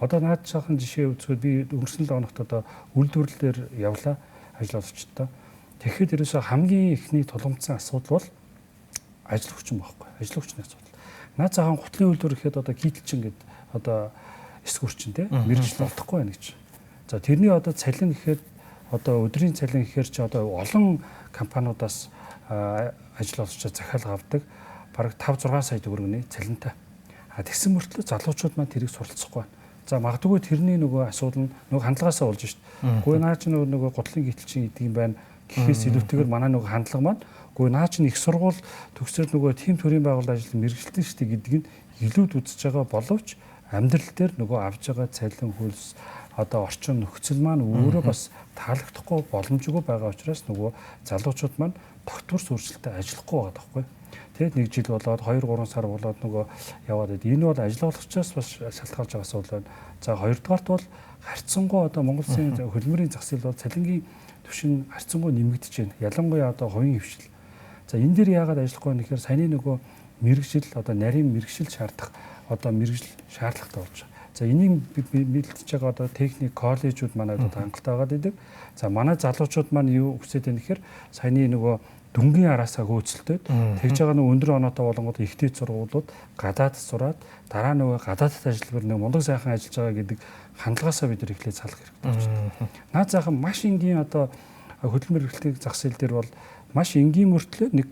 Одоо наад жаахан жишээ үзвэл би өнгөрсөн 7 хоногт одоо үйлдвэрлэлээр явлаа ажил олгочтой. Тэгэхэд ерөөсөө хамгийн ихний тулгымцсан асуудал бол ажил хүчин байхгүй. Ажил хүчний асуудал. Наад жаахан гутлын үйлдвэр гэхэд одоо кийтэлчин гэдэг одоо эсэх хүчин те мэргэжил олдохгүй байна гэж. За тэрний одоо цалин гэхэд одоо өдрийн цалин гэхээр чи одоо олон компаниудаас ажил олгочтой захиалга авдаг. Бараг 5-6 сая төгрөгийн цалинтай. Тэгсэн мөртлөө залуучууд маань тэрийг суралцахгүй байна. За магадгүй тэрний нөгөө асуудал нь нөгөө хандлагаасаа болж шít. Гэхдээ наа чи нөгөө гутлын гítэлчин гэдэг юм байна. Гэхээс илүүтэйгээр манай нөгөө хандлага маань гэхдээ наа чи их сургууль төгсөөд нөгөө тим төрийн байгууллагын ажил мэргэжилтэн штэ гэдэг нь илүүд үзэж байгаа боловч амьдрал дээр нөгөө авж байгаа цалин хөлс одоо орчин нөхцөл маань өөрөө бас таалагдахгүй боломжгүй байгаа учраас нөгөө залуучууд маань тогтвор сүржилтэд ажиллахгүй байгаа байхгүй. Тэгээд нэг жил болоод 2-3 сар болоод нөгөө яваад байд. Энэ бол ажиллагчаас бас шалтгаалж байгаа асуудал байна. За хоёрдугаарт бол харьцангуй одоо Монгол Улсын хөлбөмбөрийн зах зээл бол цалингийн түвшин харьцангуй нэмэгдэж байна. Ялангуяа одоо хувийн хвшил. За энэ дээр яагаад ажиллахгүй вэ гэхээр саяны нөгөө мэрэгжил одоо нарийн мэрэгжил шаардах одоо мэрэгжил шаардлагатай болж байгаа. За энийг мэдэлж байгаа одоо техник коллежууд манай одоо хангалттай байгаад идэг. За манай залуучууд маань юу хүсэж байна гэхээр саяны нөгөө дүнгийн араасаа хөөцөлтөд тэгж байгаа нэг өндөр оноотой болонгод ихтэй сургуулиуд гадаад сураад дараа нөгөө гадаадд ажиллавар нэг мундаг сайхан ажиллаж байгаа гэдэг хандлагаасаа бид нар эхлээд салах хэрэгтэй болж байна. Наад сайхан маш энгийн одоо хөдөлмөр эрхлэлтийн зах зээл дээр бол маш энгийн мөртлөө нэг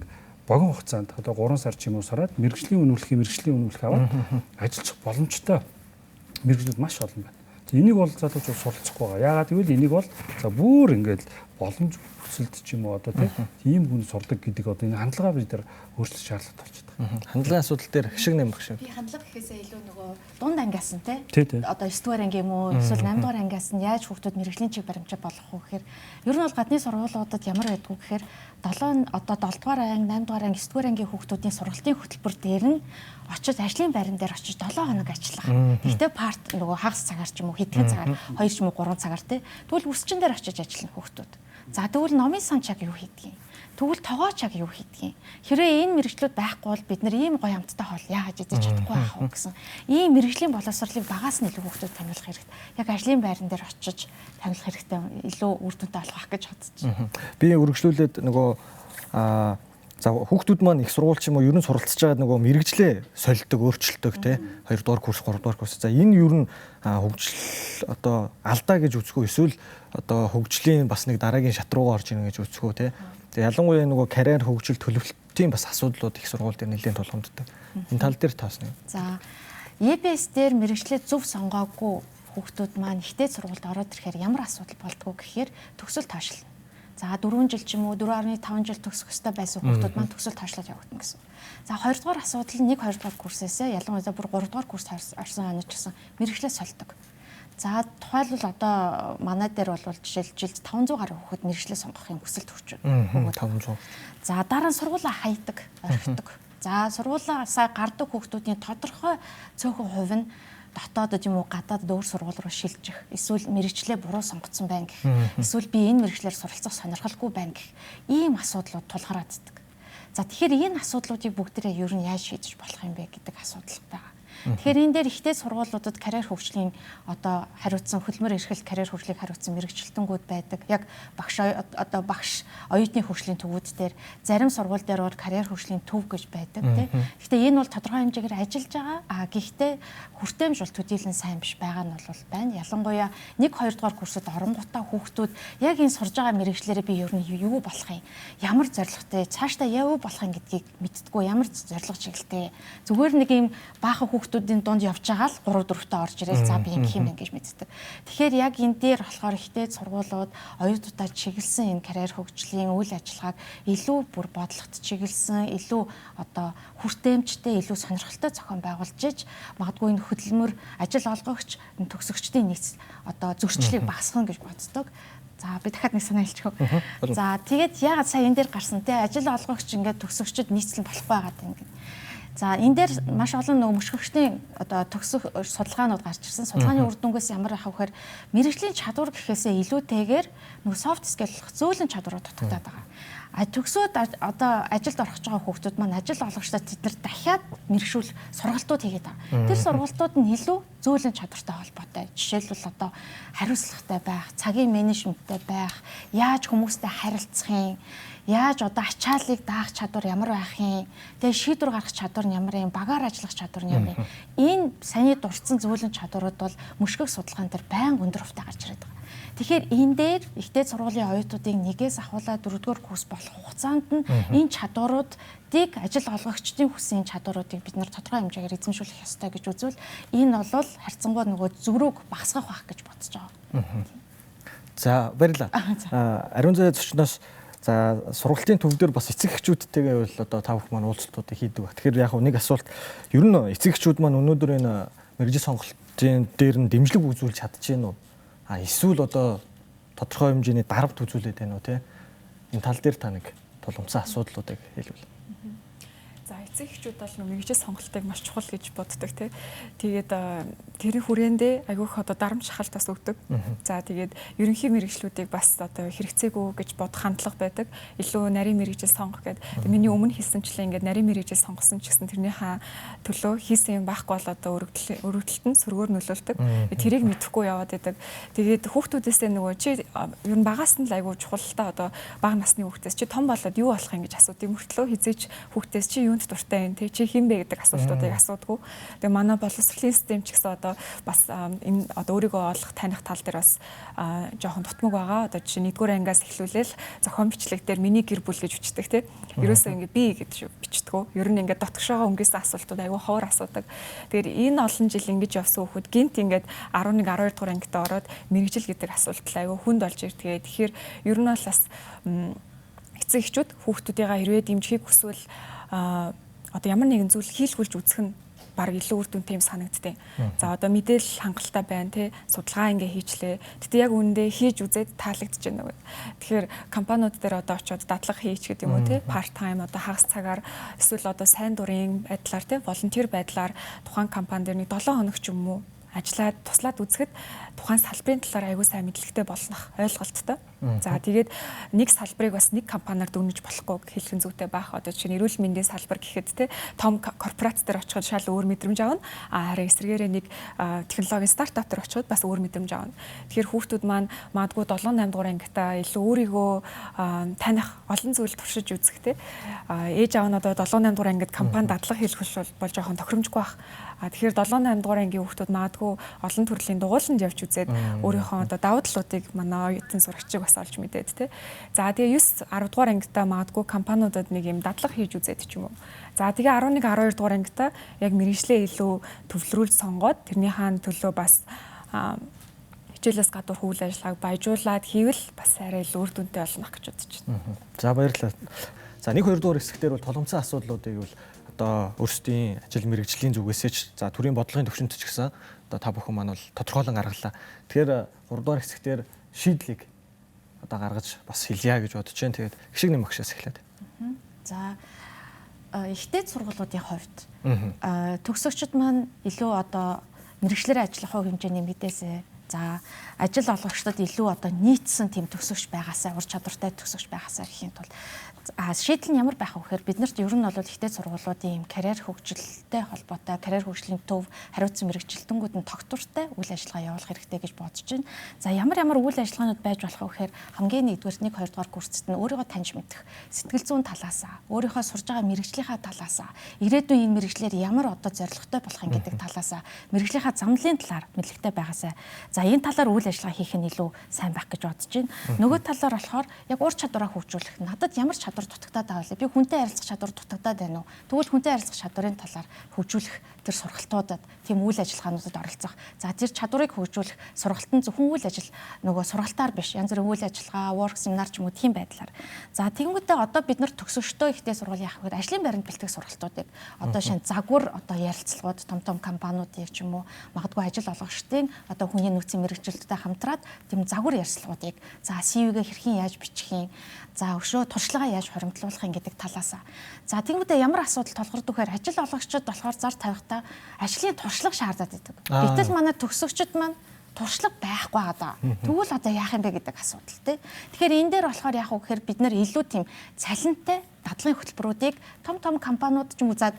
богино хугацаанд одоо 3 сар ч юм уу сараад мэргэжлийн үнэмлэх аваад ажиллах боломжтой мэргэжлүүд маш олон байна. Энийг бол залуучууд суралцахгүй байгаа. Яагаад гэвэл энийг бол за бүр ингээд боломж өсөлт ч юм уу одоо тийм хүн сурдаг гэдэг одоо энэ хандлагаа бид нар өөрчлөх шаардлагатай болчиход байгаа. Хандлагын асуудал дээр хшиг нэмэх шиг. Би хандлага гэхээсээ илүү нөгөө дунд ангиас нь одоо 9 дугаар анги юм уу эсвэл 8 дугаар ангиас нь яаж хүүхдүүд мэргэжлийн чиг баримтаа болгох вэ гэхээр ер нь бол гадны сургуулиудад ямар байдгүй гэхээр 7 дугаар анги 8 дугаар анги 9 дугаар ангийн хүүхдүүдийн сургалтын хөтөлбөр дээр нь очиж ажлын байран дээр очиж 7 хоног ажиллах. Гэхдээ парт нөгөө хагас цагаар ч юм уу хэдхэн цагаар 2 ч юм уу 3 цагаар тэгвэл үсчин дээр очиж ажиллана хүүхдүүд. За тэгвэл номын сан чаг юу хийдгийг? Тэгвэл тогоо чаг юу хийдгийг? Хэрвээ энэ мэрэгчлүүд байхгүй бол бид нар ийм гоё амттай хоол яагаад идэж чадахгүй байх вэ гэсэн ийм мэрэгжлийн боловсролыг багаас нь илүү хүүхдүүд таниулах хэрэгтэй. Яг ажлын байран дээр очиж таниулах хэрэгтэй илүү үр дүнтэй болох гэж бодож байна. Би үргэлжлүүлээд нөгөө за хүүхдүүд маань их сургууль ч юм уу ер нь суралцж байгаа нөгөө мэрэгжлээ солидог, өөрчилдөг тий 2 дугаар курс, 3 дугаар курс. За энэ ер нь хөгжил одоо алдаа гэж үзэхүү эсвэл одоо хөгжлийн бас нэг дараагийн шат руугаа орж ийн гэж үзэхүү тий. Тэгээ ялангуяа нөгөө карьер хөгжил төлөвлөлтийн бас асуудлууд их сургууль дээр нэлээд тулгамддаг. Энэ тал дээр тааснаа. За EBS дээр мэрэгчлээ зөв сонгоогүй хүүхдүүд маань ихтэй сургуульд ороод ирэхээр ямар асуудал болдгоо гэхээр төгсөл тоошлно. За 4 жил ч юм уу 4.5 жил төгсөх ёстой байсан хүүхдүүд маань төгсөл тоошлоод явагдана гэсэн. За 2 дугаар асуудал нь 1 2 дугаар курсээсээ ялангуяа бүр 3 дугаар курс орсон оноо ч гэсэн мэрэгчлээ сольдог. За тухайлбал одоо манай дээр бол жишээлбэл 500 гаруй хүүхэд мэрэгчлээ сонгохын хүсэлт төрж байна. 500. За дараа нь сургуулаа хайдаг, орхидог. За сургуулаасаа гардаг хүүхдүүдийн тодорхой цөөхөн хувь нь дотоодод юм уу гадаадд өөр сургууль руу шилжих, эсвэл мэрэгчлээ буруу сонгоцсон байна гэх, эсвэл би энэ мэрэгчлэр суралцах сонирхолгүй байна гэх ийм асуудлууд тулгараад иддэг. За тэгэхээр энэ асуудлуудыг бүгдээрээ ер нь яаж шийдэж болох юм бэ гэдэг асуудал байгаа. Тэгэхээр энэ дээр ихтэй сургуулиудад карьер хөгжлийн одоо хариуцсан хөдөлмөр эрхлэлт карьер хөгжлийг хариуцсан мэрэгчлэлтэнгүүд байдаг. Яг багш оюутны хөгжлийн төвүүд дээр зарим сургууль дээр бол карьер хөгжлийн төв гэж байдаг тийм. Гэхдээ энэ бол тодорхой хэмжээгээр ажиллаж байгаа. Гэхдээ хүртээмж бол төдийлөн сайн биш байгаа нь бол байна. Ялангуяа 1-2 дугаар курсод оронгуудаа хүүхдүүд яг энэ сурж байгаа мэрэгчлэрээ би ер нь юу болох юм? Ямар зорилготой цаашдаа яв болох юм гэдгийг мэдтгүү. Ямар зорилго чиглэлтэй. Зүгээр нэг юм баахан хүүхдүүдийн дунд явж байгаа л 3-4-төө орж ирэл за би ингэх юм гэж мэддэг. Тэгэхээр яг энэ дээр болохоор ихтэй сургуулиуд оюутнуудаа чиглэсэн энэ карьер хөгжлийн үйл ажиллагааг илүү бүр бодлогот чиглэсэн, илүү одоо хүртээмжтэй, илүү сонирхолтой зохион байгуулж иж магадгүй энэ хөдөлмөр ажил олгогч төгсөгчдийн нийт одоо зөрчлийг багасгах гэж боддог. За би дахиад нэг санаа хэлчихв. За тэгээд яагаад сая энэ дээр гарсан те ажил олгогч ингээд төгсөгчд нийцлэн болохгүй байгаад ингээд. За энэ дээр маш олон нөгөө мөшгөгчдийн одоо төгсөх судалгаанууд гарч ирсэн. Судалгааны үр дүнгээс ямар ахав гэхээр мэрэгжлийн чадвар гэхээсээ илүүтэйгээр нөгөө софт скил зөөлөн чадварууд дутагдаад байгаа. Төгсөөд одоо ажилд орох гэж байгаа хүүхдүүд маань ажил олгогчдод тэд нар дахиад мэрэгшүүл сургалтууд хийгээд байгаа. Тэр сургалтууд нь илүү зөөлөн чадвартай холбоотой. Жишээлбэл одоо хариуцлагатай байх, цагийн менежменттэй байх, яаж хүмүүстэй харилцах юм, яаж одоо ачааллыг даах чадвар ямар байх юм, тэгээ шийдвэр гаргах чадвар нь ямар юм, багаар ажиллах чадвар нь ямар юм. Энэ саяны дурдсан зөөлөн чадварууд бол мөшгөх судалгаан дээр байнга өндөр хувьтай гарч ирээд байгаа. Тэгэхээр энэ дээр ихтэй сургуулийн оюутнуудыг нэгээс ахуулаад 4-р курс болох хугацаанд нь энэ чадваруудыг ажил олгогчдын хүссэн чадваруудыг бид нар тодорхой хэмжээгээр эзэмшүүлэх ёстой гэж үзвэл энэ бол харьцангуй нөгөө зөрүүг багасгах байх гэж бодож байгаа. За баярлалаа. Ариун зай зочноос за сургалтын төв дээр бас эцэг эхчүүдтэйгээ бол одоо та бүхэн маань уулзалтуудыг хийдэг баг. Тэгэхээр яг нэг асуулт ер нь эцэг эхчүүд маань өнөөдөр энэ мэргэжил сонголтын дээр нь дэмжлэг үзүүлж чадчихэв үү? Эсвэл одоо тодорхой хэмжээний дарамт үзүүлээд байна уу те? Энэ тал дээр та нэг тулгымсан асуудлуудыг хэлвэл. За эцэг эхчүүд бол мэргэжил сонголтыг маш чухал гэж боддог тий. Тэгээд тэрийн хүрээндээ айгүйх одоо дарамт шахалт бас өгдөг. За тэгээд ерөнхий мэргэжлүүдийг бас одоо хэрэгцээгүй гэж бодох хандлага байдаг. Илүү нарийн мэргэжил сонгох гэдэг. Миний өмнө хэлсэнчлэн ингээд нарийн мэргэжил сонгосон ч гэсэн тэрнийхээ төлөө хийсэн юм байхгүй бол одоо өргөдөлт нь сөргөөр нөлөөлдөг. Тэрийг мэдэхгүй яваад байдаг. Тэгээд хүүхдүүдээсээ нөгөө чи ер нь багаас нь л айгүй чухал та одоо бага насны хүүхдээс чи том болоод юу болох юм гэж асуудаг. Мөртлөө хизээч хүүхдээс чи юунд дуртай юм те чи хин бэ гэдэг асуултуудыг асуудгүй. Тэгээ манай боловсролын систем ч гэсэн одоо бас энэ одоо өөрийгөө олох таних тал дээр бас жоохон дутмаг байгаа. Одоо жишээ 1-р ангиас эхлүүлээл зохион бичлэг дээр миний гэр бүл гэж бичдэг те. Ерөөсөө ингээ би гэж бичдэг. Ер нь ингээ дотгошоогоо өнгөсөн асуултууд аюу ховор асуудаг. Тэгэхээр энэ олон жил ингэж явсан хүүхэд гинт ингээд 11 12 дугаар ангид ороод мэрэгжил гэдэг асуулт аюу хүнд болж ирдэг. Тэгэхээр ер нь бол бас эцэг эхчүүд хүүхдүүдийн хэрвээ дэмжихийг хүсвэл одоо ямар нэгэн зүйл хийлгүүлж үзэх нь баг илүү үр дүнтэй юм санагдтыг. За одоо мэдээлэл хангалттай байна те судалгаа ингээ хийчлээ. Тэгтээ яг үүндээ хийж үзээд таалагдж байна. Тэгэхээр компаниуд дээр одоо очиод дадлага хийч гэдэг юм уу те part time одоо хагас цагаар эсвэл одоо сайн дурын байдлаар те волонтер байдлаар тухайн компани дээр нэг 7 хоног ч юм уу ажиллаад туслаад үзэхэд тухайн салбарын талаар аягүй сайн мэдлэгтэй болох ойлголттой. За тэгээд нэг салбарыг бас нэг компаниар дүгнэж болохгүй хэлхэн зүйтэй байх. Одоо чинь эрүүл мэндийн салбар гэхэд те том корпорац дээр очиход шал өөр мэдрэмж аавна. Харин эсвэргээрээ нэг технологийн стартап дээр очиход бас өөр мэдрэмж аавна. Тэгэхээр хүүхдүүд маань магадгүй 7-8 дугаар ангитаа илүү өөрийгөө таних олон зүйл туршиж үзэх те ээж аав нь одоо 7-8 дугаар ангид компани дадлага хийлгэх бол жоохон тохиромжгүй байх. Тэгэхээр 7-8 дугаар ангийн хүүхдүүд магадгүй олон төрлийн дугууланд явж үзээд өөрийнхөө одоо давуу талуудыг манай оюутан сурагчид бас олж мэдээд те. За тэгээ 9 10 дугаар ангитаа магадгүй компаниудад нэг юм дадлага хийж үзээд ч юм уу. За тэгээ 11 12 дугаар ангитаа яг мэргэжлээ илүү төвлөрүүлж сонгоод тэрнийхээ төлөө бас хичээлээс гадуур үйл ажиллагааг баяжуулаад хийвэл бас арай илүү үр дүнтэй болно гэж бодож байна. За баярлалаа. За 1 2 дугаар хэсгээр бол толгомцсон асуудлуудыг бол одоо өөрсдийн ажил мэргэжлийн зүгээс ч за төрийн бодлогын төвшөнт ч гэсэн одоо та бүхэн маань бол тодорхойлон гаргалаа. Тэгэхээр 3 дугаар хэсгээр шийдлийг одоо гаргаж бас хэлье гэж бодож байна. Тэгээд гişиг нэм багшаас эхлээд. За ихтэй сургуулиудын хувьд төгсөгчд маань илүү одоо мэргэжлэр ажиллах хэмжээний мэдээсээ За ажил олгогчдод илүү одоо нийцсэн тийм төгсөгч байгаасаа, ур чадвартай төгсөгч байгаасаа гэхийн тулд шийдэл нь ямар байх вэ гэхээр биднэрт ер нь бол ихтэй сургуулиудын карьер хөгжилтэй холбоотой, карьер хөгжлийн төв, хариуцсан мэрэгчлэлтэнгүүд нь тогтвортой үйл ажиллагаа явуулах хэрэгтэй гэж бодож байна. За ямар үйл ажиллагаанууд байж болох вэ гэхээр хамгийн нэгдүгээр 1 2 дугаар курсд нь өөрийгөө таньж мэдэх, сэтгэл зүйн талаасаа, өөрийнхөө сурж байгаа мэрэгжлийнхаа талаасаа, ирээдүйн энэ мэрэгжлэр ямар одоо зорилготой болох юм гэдэг талаасаа, мэрэгжлийнхаа замлын талаар мэдлэгтэй байгаасаа. За энэ талаар үйл ажиллагаа хийх нь илүү сайн байх гэж бодож байна. Нөгөө талаар болохоор яг ур чадвараа хөгжүүлэх, надад ямар чадвар дутагдаад байгаа вэ? Би хүнтэй харилцах чадвар дутагдаад байна уу? Тэгвэл хүнтэй харилцах чадварын талаар хөгжүүлэх тэр сургалтуудад тийм үйл ажиллагаануудад оролцох. За тэр чадварыг хөгжүүлэх сургалтын зөвхөн үйл ажил нөгөө сургалтаар биш, янз бүрийн үйл ажиллагаа, work seminar ч юм уу тийм байдлаар. За тэгэнгүүтээ одоо бид нар төгсөгчдөө ихтэй сургууль яах вэ? Ажлын байранд бэлтгэх сургалтуудыг одоо шинэ загвар одоо ярилцлагууд том компаниудыг ч юм уу магадгүй ажил олгогчдын одоо хүний нөөцийн мэрэгжилттэй хамтраад тийм загвар ярилцлагуудыг за CV-гээ хэрхэн яаж бичих юм, за өшөө туршлагаа яаж хуримтлуулах юм гэдэг талаасаа. За тэгмүүдээ ямар асуудал тулгардаг вэхээр ажил олгогчид болохоор зар тавихтаа ажлын туршлага шаардаад байдаг. Гэтэл манай төгсөгчид маань туршлага байхгүй байгаа. Тэгвэл одоо яах юм бэ гэдэг асуудал тий. Тэгэхээр энэ дээр болохоор яах вэ гэхээр бид нар илүү тийм цалинтай дадлагын хөтөлбөрүүдийг том компаниуд ч юм уу за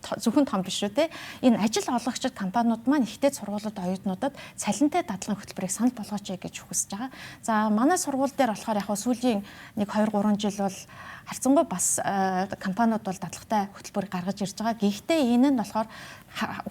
зөвхөн том биш үү те энэ ажил олгогчид компаниуд маань ихтэй сургуулиуд оюутнуудад цалинтай дадлагын хөтөлбөрийг санал болгооч гэж хүсэж байгаа. За манай сургууль дээр болохоор яг сүүлийн 1 2 3 жил бол харцангуй бас компаниуд бол дадлагатай хөтөлбөрийг гаргаж ирж байгаа. Гэхдээ энэ нь болохоор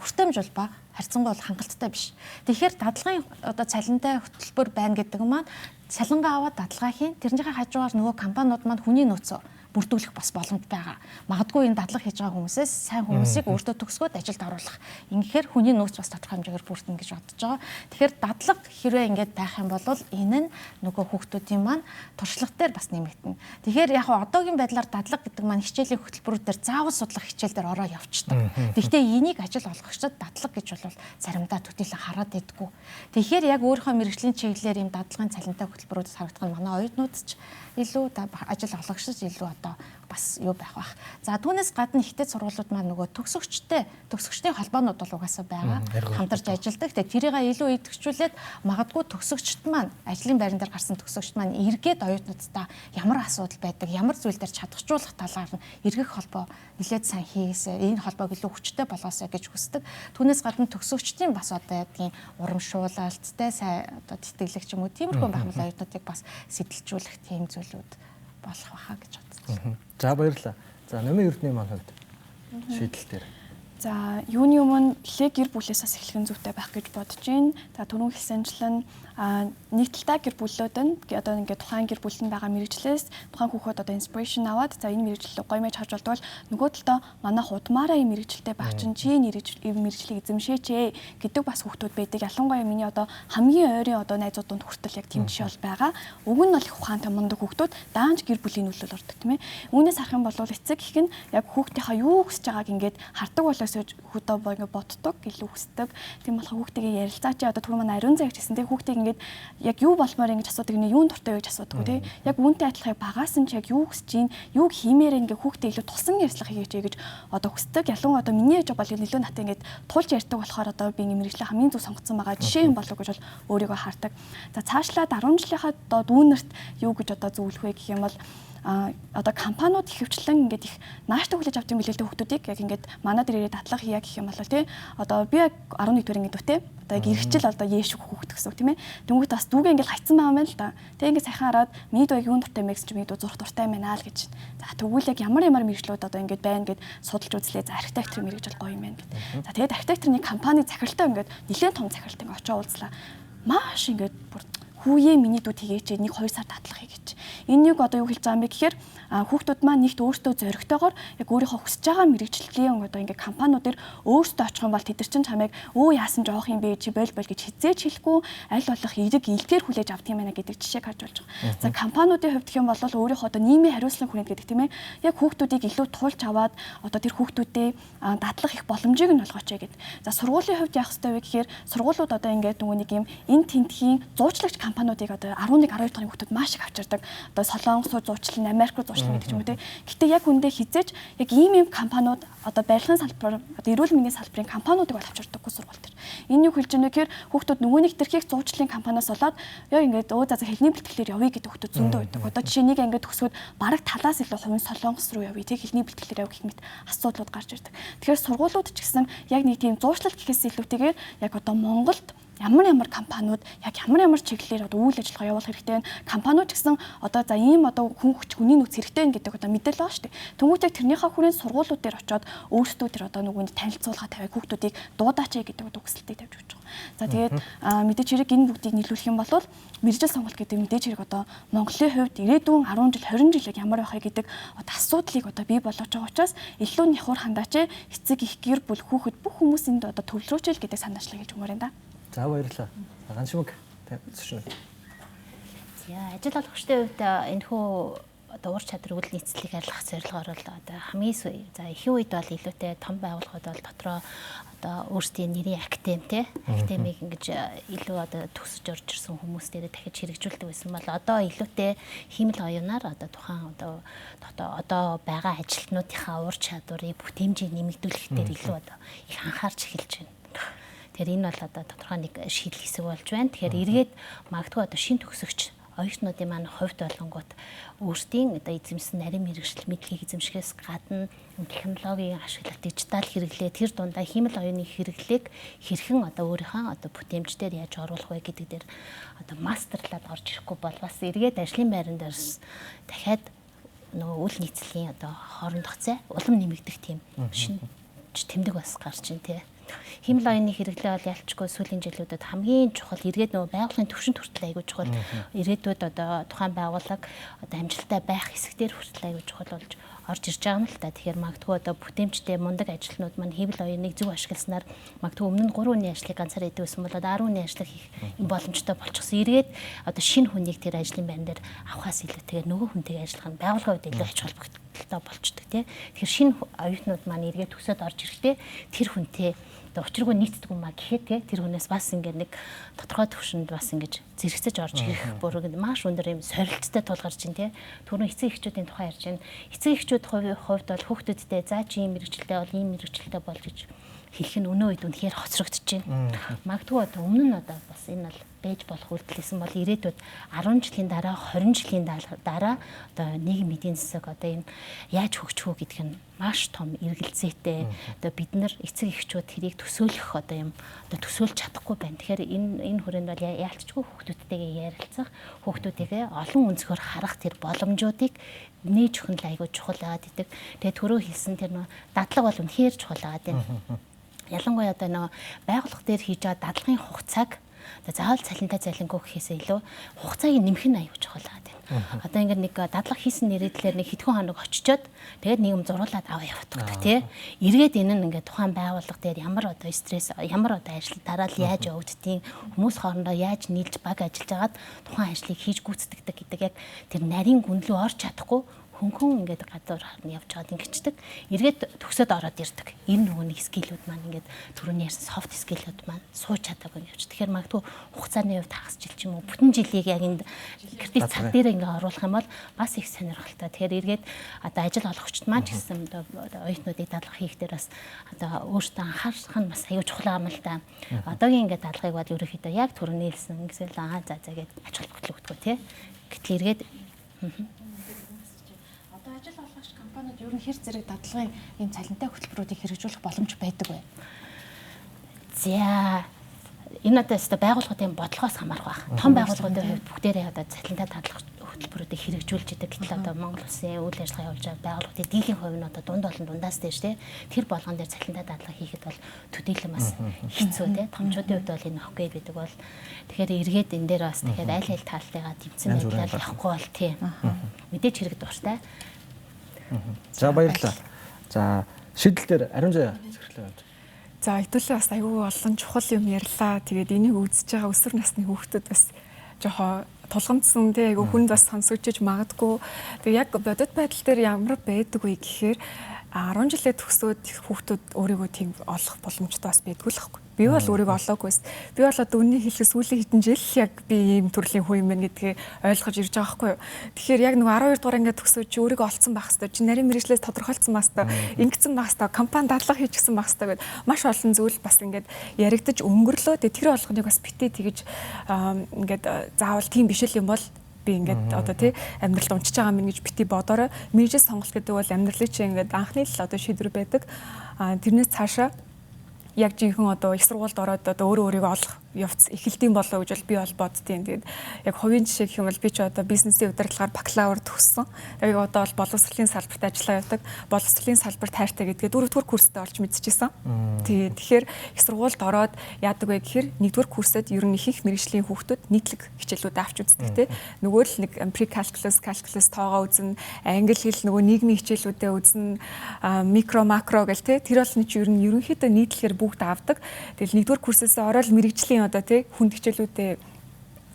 хүртээмж бол бага, харцангуй бол хангалттай биш. Тэгэхээр дадлагын одоо цалинтай хөтөлбөр байна гэдэг нь маань цалингаа аваад дадлагаа хийн. Тэрнийхээ хажуугаар нөгөө компаниуд маань хүний нөөцөө бүрдүүлэх бас боломж байгаа. Магадгүй энэ дадлага хийж байгаа хүмүүсээс сайн хүмүүсийг өөртөө төгсгөөд ажилд оруулах. Ингэхээр хүний нөөц бас тодорхой хэмжээгээр бүрдэнэ гэж бодож байгаа. Тэгэхээр дадлага хэрвээ ингэж байх юм бол энэ нь нөгөө хүүхдүүдийн маань туршлага дээр бас нэмэгдэнэ. Тэгэхээр яг одоогийн байдлаар дадлага гэдэг маань хичээлийн хөтөлбөрүүд дээр заавал судлах хичээл дээр ороо явчихдаг. Гэхдээ энийг ажил олгогчдод дадлага гэж бол заримдаа төдийлөн хараад байдгүй. Тэгэхээр яг өөрийнхөө мэрэгжлийн чиглэлээр ийм дадлагын цалинтай хөтөлбөрүүдэд харагдах нь манай оюутнууд ч илүү ажил олгогчдод илүү одоо бас юу байх бах. За түүнээс гадна ихтэй сургуулиуд маань нөгөө төгсөгчдийн холбоонууд бол угаасаа байгаа. Хамтарч ажилладаг. Тэгээ тэрийг илүү идэвхжүүлээд магадгүй төгсөгчд маань ажлын байран дээр гарсан төгсөгчд маань эргээд оюутнуудтай ямар асуудал байдаг, ямар зүйл дээр чадахжуулах талаар нь эргэх холбоо нэлээд сайн хийгээсэй. Энэ холбоог илүү хүчтэй болгоосэй гэж хүсдэг. Түүнээс гадна төгсөгчдийн бас одоо ядгийн урамшуулалттай сайн одоо тэтгэлэг ч юм уу тиймэрхүү байгууллагын оюутнуудыг бас сэтэлжүүлэх тийм зүйлүүд болох байхаа гэж боддог. За баярлалаа. За Номын Эрдэнэ маань хувьд шийдэл дээр. За юуны өмнө лэг гэр бүлээс бас эхлэх зүйтэй байх гэж бодож байна. За түрүүн хэлсэнчлэн нэг талдаа гэр бүлүүд нь одоо ингээд тухайн гэр бүлэнд байгаа мэрэгчлээс тухайн хүүхэд одоо инспирэшн аваад за энэ мэрэгчлэлийг гоё мэж харж болдвол нөгөө талдаа манай худмаараа энэ мэрэгчлэлтэй байх чинь чи мэрэгчлэлийг эзэмшээч гэдэг бас хүүхдүүд байдаг. Ялангуяа миний одоо хамгийн ойрын одоо найзууд донд хүртэл яг тийм жишээ бол байгаа. Уг нь бол их ухаантай мундаг хүүхдүүд даанч гэр бүлийн нөлөөлөл ордог тийм ээ. Үүнээс харах юм бол эцэг их нь яг хүүхдийнхаа юу хүсэж байгааг ингээд хардаг болоос хүүхдөө ингээд боддог, илүү хүсдэг. Тийм болохоор хүүхдийн ярилцаа чи одоо түрүү манай ариун зайг гэсэн тийм хүүхдийг ингээд яг юу болмоор ингэж асуудаг нэг юун дуртай гэж асуудаг тий. Яг үүнтэй адилхан багаас нь ч яг юу хүсэж ийн, юуг хиймээр ингээ хүүхдээ илүү тулсан ярьцлага хийгээч гэж одоо хүсдэг. Ялангуяа одоо миний ээж бол илүү надад ингээд тулж ярьдаг болохоор одоо би ингээ мэрэгчлээ хамгийн зөв сонгоцсон байгаа жишээ юм болов гэж бол өөрийгөө хардаг. За цаашлаад 10 жилийнхаа одоо дүүнерт юу гэж одоо зөвлөх вэ гэх юм бол одоо компаниуд ихэвчлэн ингээд их нааштай хүлээж авдаг билээ хүүхдүүдийг яг ингээд манай дээр ирээд татлага хийя гэх юм бол тий одоо би 11 дугаар ингээд үтэй одоо яг иргэжил одоо яэш хүүхд гэсэн үг тийм ээ тэнгуут бас дүүгээ ингээд хайцсан байгаа юм байна л да тий ингээд сайхан хараад миний дүү юун дуртай мэгс чи миний дүү зурх дуртай байна л гэж за тэгвэл яг ямар мэрэгчлүүд одоо ингээд байна гэд судалж үзлээ за архитектор мэрэгжил гоё юм байна гэд за тэгээд архитекторны компани захиралтай ингээд нэлээд том захиралтай ингээд очоо уулзлаа маш ингээд бүр хүүе миний дүү тгээч 1-2 сар татлах гэж. Энэ нэг одоо юу хэлж байгаа юм бэ гэхээр хүүхдүүд маань нэгт өөртөө зоригтойгоор яг өөрийнхөө хүсэж байгаа мэрэгчлэлийн одоо ингээ компаниудаар өөртөө очих юм бол тэд нар чинь чамайг яасан жоох юм бэ чи бол гэж хизээч хэлэхгүй аль болох эерэг илгээр хүлээж авдаг юм байна гэдэг жишээг харж болж байгаа. За компаниудын хувьд гэх юм бол өөрийнхөө одоо нийгмийн хариуцлага хүрээнд гэдэг тийм ээ. Яг хүүхдүүдийг илүү туулж аваад одоо тэр хүүхдүүдэд дадлах их боломжийг нь олгооч гэдэг. За сургуулийн хувьд яах ёстой вэ гэхээр сургуулиуд одоо ингээ нөгөө нэг юм энэ тентхийн зуучлагч компаниудыг одоо 11 12 дахь хүүхдүүд маш их авчирдаг. Одоо Солонгос руу зуучлал, Америк руу зуучлал гэдэг ч юм уу те. Гэтэ яг үндэ хизээж яг ийм компаниуд одоо барилгын салбар, одоо эрүүл мэндийн салбарын компаниудыг бол авчирдаггүй сургууль төр. Энэ юу хэлж байна вэ гэхээр хүүхдүүд нөгөө нэг тэрхийг зуучлалын компаниас болоод яа ингээд өө за хэлний бэлтгэлээр явъя гэдэг хүүхдүүд зөндөө байдаг. Одоо жишээ нэг ангид төгсгөөд бараг талаас илүү хувийн солонгос руу явъя тэг хэлний бэлтгэлээр явах гэх мэт асуудлууд гарч ирдэг. Тэгэхээр сургуулиуд ч гэсэн яг нэг тийм зуучлал гэхээс илүүтэйгээр яг одоо Монголд ямар компаниуд яг ямар чиглэлээр одоо үйл ажиллагаа явуулах хэрэгтэй байна. Компаниуд ч гэсэн одоо за ийм одоо хүний нөөц хэрэгтэй гэдэг одоо мэдээлэл байгаа шүү дээ. Тэнгүүтээ тэрнийхээ хүрээнд сургуулиуд дээр очиод өөрсдөө тэр одоо нүгэнд танилцуулга тавиад хүүхдүүдийг дуудаач гэдэг үгсэлтийг тавьж өгч байгаа. За тэгээд мэдээж хэрэг энэ бүгдийг нийлүүлэх юм бол мэргэжил сонголт гэдэг мэдээж хэрэг одоо Монголын хувьд ирээдүйн 10 жил 20 жилийг ямар байхыг гэдэг одоо асуудлыг одоо бий болгож байгаа учраас илүү нэхур хандаач эцэг их гэр бүл хүүхэд бүх хүмүүсийн одоо төвлөрөөч л гэдэг санаачлал гэж өгмөр энэ да. За баярлалаа. Ганшимэг зөвшөөрнө. За ажил олгогчдын хувьд энэ хүү одоо ур чадвар үйл нийцлэлийг арилгах зорилгоор бол одоо хамгийн за их үед бол илүүтэй том байгууллагууд бол дотроо одоо өөрсдийн нэрийн академик ингэж илүү одоо төсөж орж ирсэн хүмүүс дээрээ дахиж хэрэгжүүлдэг байсан бол одоо илүүтэй хиймэл оюунаар одоо тухайн одоо байгаа ажилтнуудынхаа ур чадварыг бүтээмжийг нэмэгдүүлэх дээр илүү одоо их анхаарч эхэлж байна. Тэгэхээр энэ бол одоо тодорхой нэг шийдэл хэсэг болж байна. Тэгэхээр эргээд магадгүй одоо шин төгсөгч оюутнуудын маань хувьд болонгууд өөрсдийн одоо эзэмсэн нарийн мэргэжил мэдлэгийг эзэмшихээс гадна технологийн ашиглалт, дижитал хэрэглээ тэр дундаа хиймэл оюуны хэрэглээг хэрхэн одоо өөрийнхөө одоо бүтээмжээр яаж оруулах вэ гэдэг дээр одоо мастерлаад орж ирэхгүй бол бас эргээд ажлын байран дээрс дахиад нөгөө үйл нийцлийн одоо хоорондох зай улам нэмэгдэх тийм шинэ тэмдэг бас гарч ин тий. Хиймэл оюуны хэрэглээ бол ялчгүй сүүлийн жилүүдэд хамгийн чухал эргээд нөгөө байгууллагын төвшинт хүртэл аягүй чухал ирээдүйд одоо тухайн байгууллага одоо амжилттай байх хэсгээр хүртэл аягүй чухал болж орж ирж байгаа юм л та. Тэгэхээр магадгүй одоо бүтээмжтэй мундаг ажилтнууд маань хиймэл оюуныг зөв ашигласнаар магадгүй өмнө нь 3 хүний ажлыг ганцаар хийдэг байсан бол одоо 10 хүний ажлыг хийх юм боломжтой болчихсон. Эргээд одоо шинэ хүнийг тэр ажлын байран дээр авахаас илүүтэйгээр нөгөө хүнтэйгээ ажиллах нь байгууллагын хувьд илүү ач холбогдолтой болчдөг тий. Тэгэхээр шинэ оюутнууд маань эргээд төсөөд орж ирэхдээ тэр хүнтэй одоо учиргүй нийцдэг юм а гэхэд те тэр хүнээс бас ингээд нэг тодорхой төвшөнд бас ингэж зэрэгцэж орж ирэх бүрэг маш өндөр юм сорилттой тул гарч ин те түрүүн эцэг эхчүүдийн тухай ярьж байна. Эцэг эхчүүд хувьд бол хүүхдүүдтэй за чи ийм мэрэгчлээ бол ийм мэрэгчлээ бол гэж хэлэх нь өнөө үед үнэхээр хоцрогдож байна. Магадгүй одоо өмнө нь одоо бас энэ бол бэж болох үйлдэлсэн бол ирээдүйд 10 жилийн дараа 20 жилийн дараа одоо нийгэм эдийн засаг одоо энэ яаж хөгжих үү гэдг нь маш том эргэлзээтэй. Одоо бид нар эцэг эхчүүд тэрийг төсөөлөх одоо юм одоо төсөөлж чадахгүй байна. Тэгэхээр энэ хүрээнд бол яалтчгүй хүүхдүүдтэйгээ ярилцах, хүүхдүүдтэйгээ олон өнцгөр харах тэр боломжуудыг нээж өгөх нь айгүй чухал байгаад идэг. Тэгээ түрүү хэлсэн тэр нөө дадлага бол үнэхээр чухал байгаад байна. Ялангуяа одоо нөө байгууллага дээр хийж байгаа дадлагын хугацааг заавал цалинтай цалингүй гэхээсээ илүү хугацааг нэмэх нь аюул чухал байгаа юм. Одоо ингээд нэг дадлага хийсэн нэрийдлэр нэг хэдхэн хоног очичоод тэгээд нийгэм зуруулаад аваа явагддаг тий. Эргээд энэ нь ингээд тухайн байгууллага дээр ямар одоо стресс, ямар одоо ажил дараал яаж явагддгийг, хүмүүс хоорондоо яаж нийлж баг ажиллаж агаад тухайн ажлыг хийж гүйцэтгэдэг гэдэг яг тэр нарийн гүн рүү орж чадахгүй хүн ингээд гадуур харна явж байгаад ингэчдэг. Эргээд төгсөөд ороод ирдэг. Энэ нөгөөний скиллүүд маань ингээд түрүүний ярьсан софт скиллүүд маань сууж чадаагүй явж. Тэгэхээр магадгүй хугацааны хувьд хагас жил ч юм уу бүтэн жилийг яг энд кредит цаг дээр ингээд оруулах юм бол бас их сонирхолтой. Тэгэхээр эргээд одоо ажил олгогчд маань ч гэсэн одоо оюутнуудыг дадлага хийх дээр бас одоо өөртөө анхаарах нь бас аюул чухал юм л да. Одоогийн ингээд дадлагыг бол ерөөхдөө яг түрүүний хэлсэн гэсэн за гээд ач холбогдол өгдөг тий. Гэтэл эргээд ажил олгогч компаниуд ер нь хэр зэрэг дадлагын ийм цалинтай хөтөлбөрүүдийг хэрэгжүүлэх боломж байдаг вэ? За энэ одоо байгууллагын бодлогоос хамаарх байх. Том байгууллагуудын хувьд бүгдээрээ одоо цалинтай дадлага хөтөлбөрүүдийг хэрэгжүүлж идэг. Гэтэл одоо Монгол Улсын үйл ажиллагаа явуулж байгаа байгууллагуудын дийлэн хувь нь одоо дунд болон дундаас дээш тий. Тэр болгон дээр цалинтай дадлага хийхэд бол төдийлөн бас хэцүү тий. Томчуудын хувьд бол энэ окей байдаг бол тэгэхээр эргээд энэ дээр бас тэгэхээр аль аль таалтайгаа тэмцэн байдлаар явахгүй бол тий. Мэдээж хэрэг дуртай. За баярлалаа. За шийдэл дээр ариун заяа зэрэглээ байна. За хэдүүлээ бас аягүй олон чухал юм ярьлаа. Тэгээд энийг үзэж байгаа өсвөр насны хүүхдүүд бас жоохон тулгамдсан тий айгүй хүнд бас сонсогчиж магадгүй. Тэгээд яг бодит байдал дээр ямар байдаг вэ гэхээр 10 жилээ төгсөөд хүүхдүүд өөрийгөө тийм олох боломжтой бас байдгүй л байхгүй. Би бол өөрийгөө олоогүй. Би бол одоо үннийг хэлэх сүүлийн хэдэн жил яг би ийм төрлийн хүн юм байна гэдгийг ойлгож ирж байгаа байхгүй юу. Тэгэхээр яг нөгөө 12 дугаар ангид төгсөөд чи өөрийгөө олцсон байх хэвээр, чи нарийн мэргэжлээс тодорхойлцсон байх хэвээр, ингэсэн байх хэвээр, компани дадлага хийчихсэн байх хэвээр гэд маш олон зүйл бас ингээд яригдаж өнгөрлөө. Тэр болгоныг бас битээ тэгэж ингээд заавал тийм биш л юм бол би ингээд одоо тий амьдралд унчиж байгаа минь гэж бити бодорой. Мэргэжил сонголт гэдэг бол амьдралын чинь ингээд анхны л одоо шийдвэр байдаг. Тэрнээс цаашаа яг жинхэнэ одоо их сургуульд ороод одоо өөрийгөө олох явц эхэлдэм болоо гэж бол би бол боддtiin. Тэгээд яг хувийн жишээ гэх юм бол би ч одоо бизнесийн удирдлагаар бакалавр төгссөн. Яг одоо бол боловсролын салбарт ажиллаа явдаг. Боловсролын салбар тайртай гэдгээ 4-р курстээ олж мэдчихсэн. Тэгэхээр их сургуульд ороод яадаг вэ гэхээр 1-р курсэд ер нь их мэргэжлийн хүүхдүүд нийтлэг хичээлүүд авч үздэг тий. Нөгөө л нэг pre-calculus, calculus тоогоо үзнэ, англи хэл нөгөө нийгмийн хичээлүүдээ үзнэ, микро, макро гэл тий. Тэр бол нэг ер нь ерөнхийдөө нийтлэгээр бүгд авдаг. Тэгэл 1-р курсээс ороод мэргэжлийн одоо тий хүнд хичээлүүдээ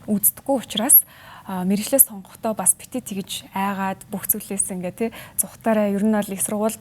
үздэггүй учраас мэргэжлээс сонгохдоо бас бити тэгж айгаад бүх зүйлээс ингээ тий зүхтаараа ер нь бол их сургууль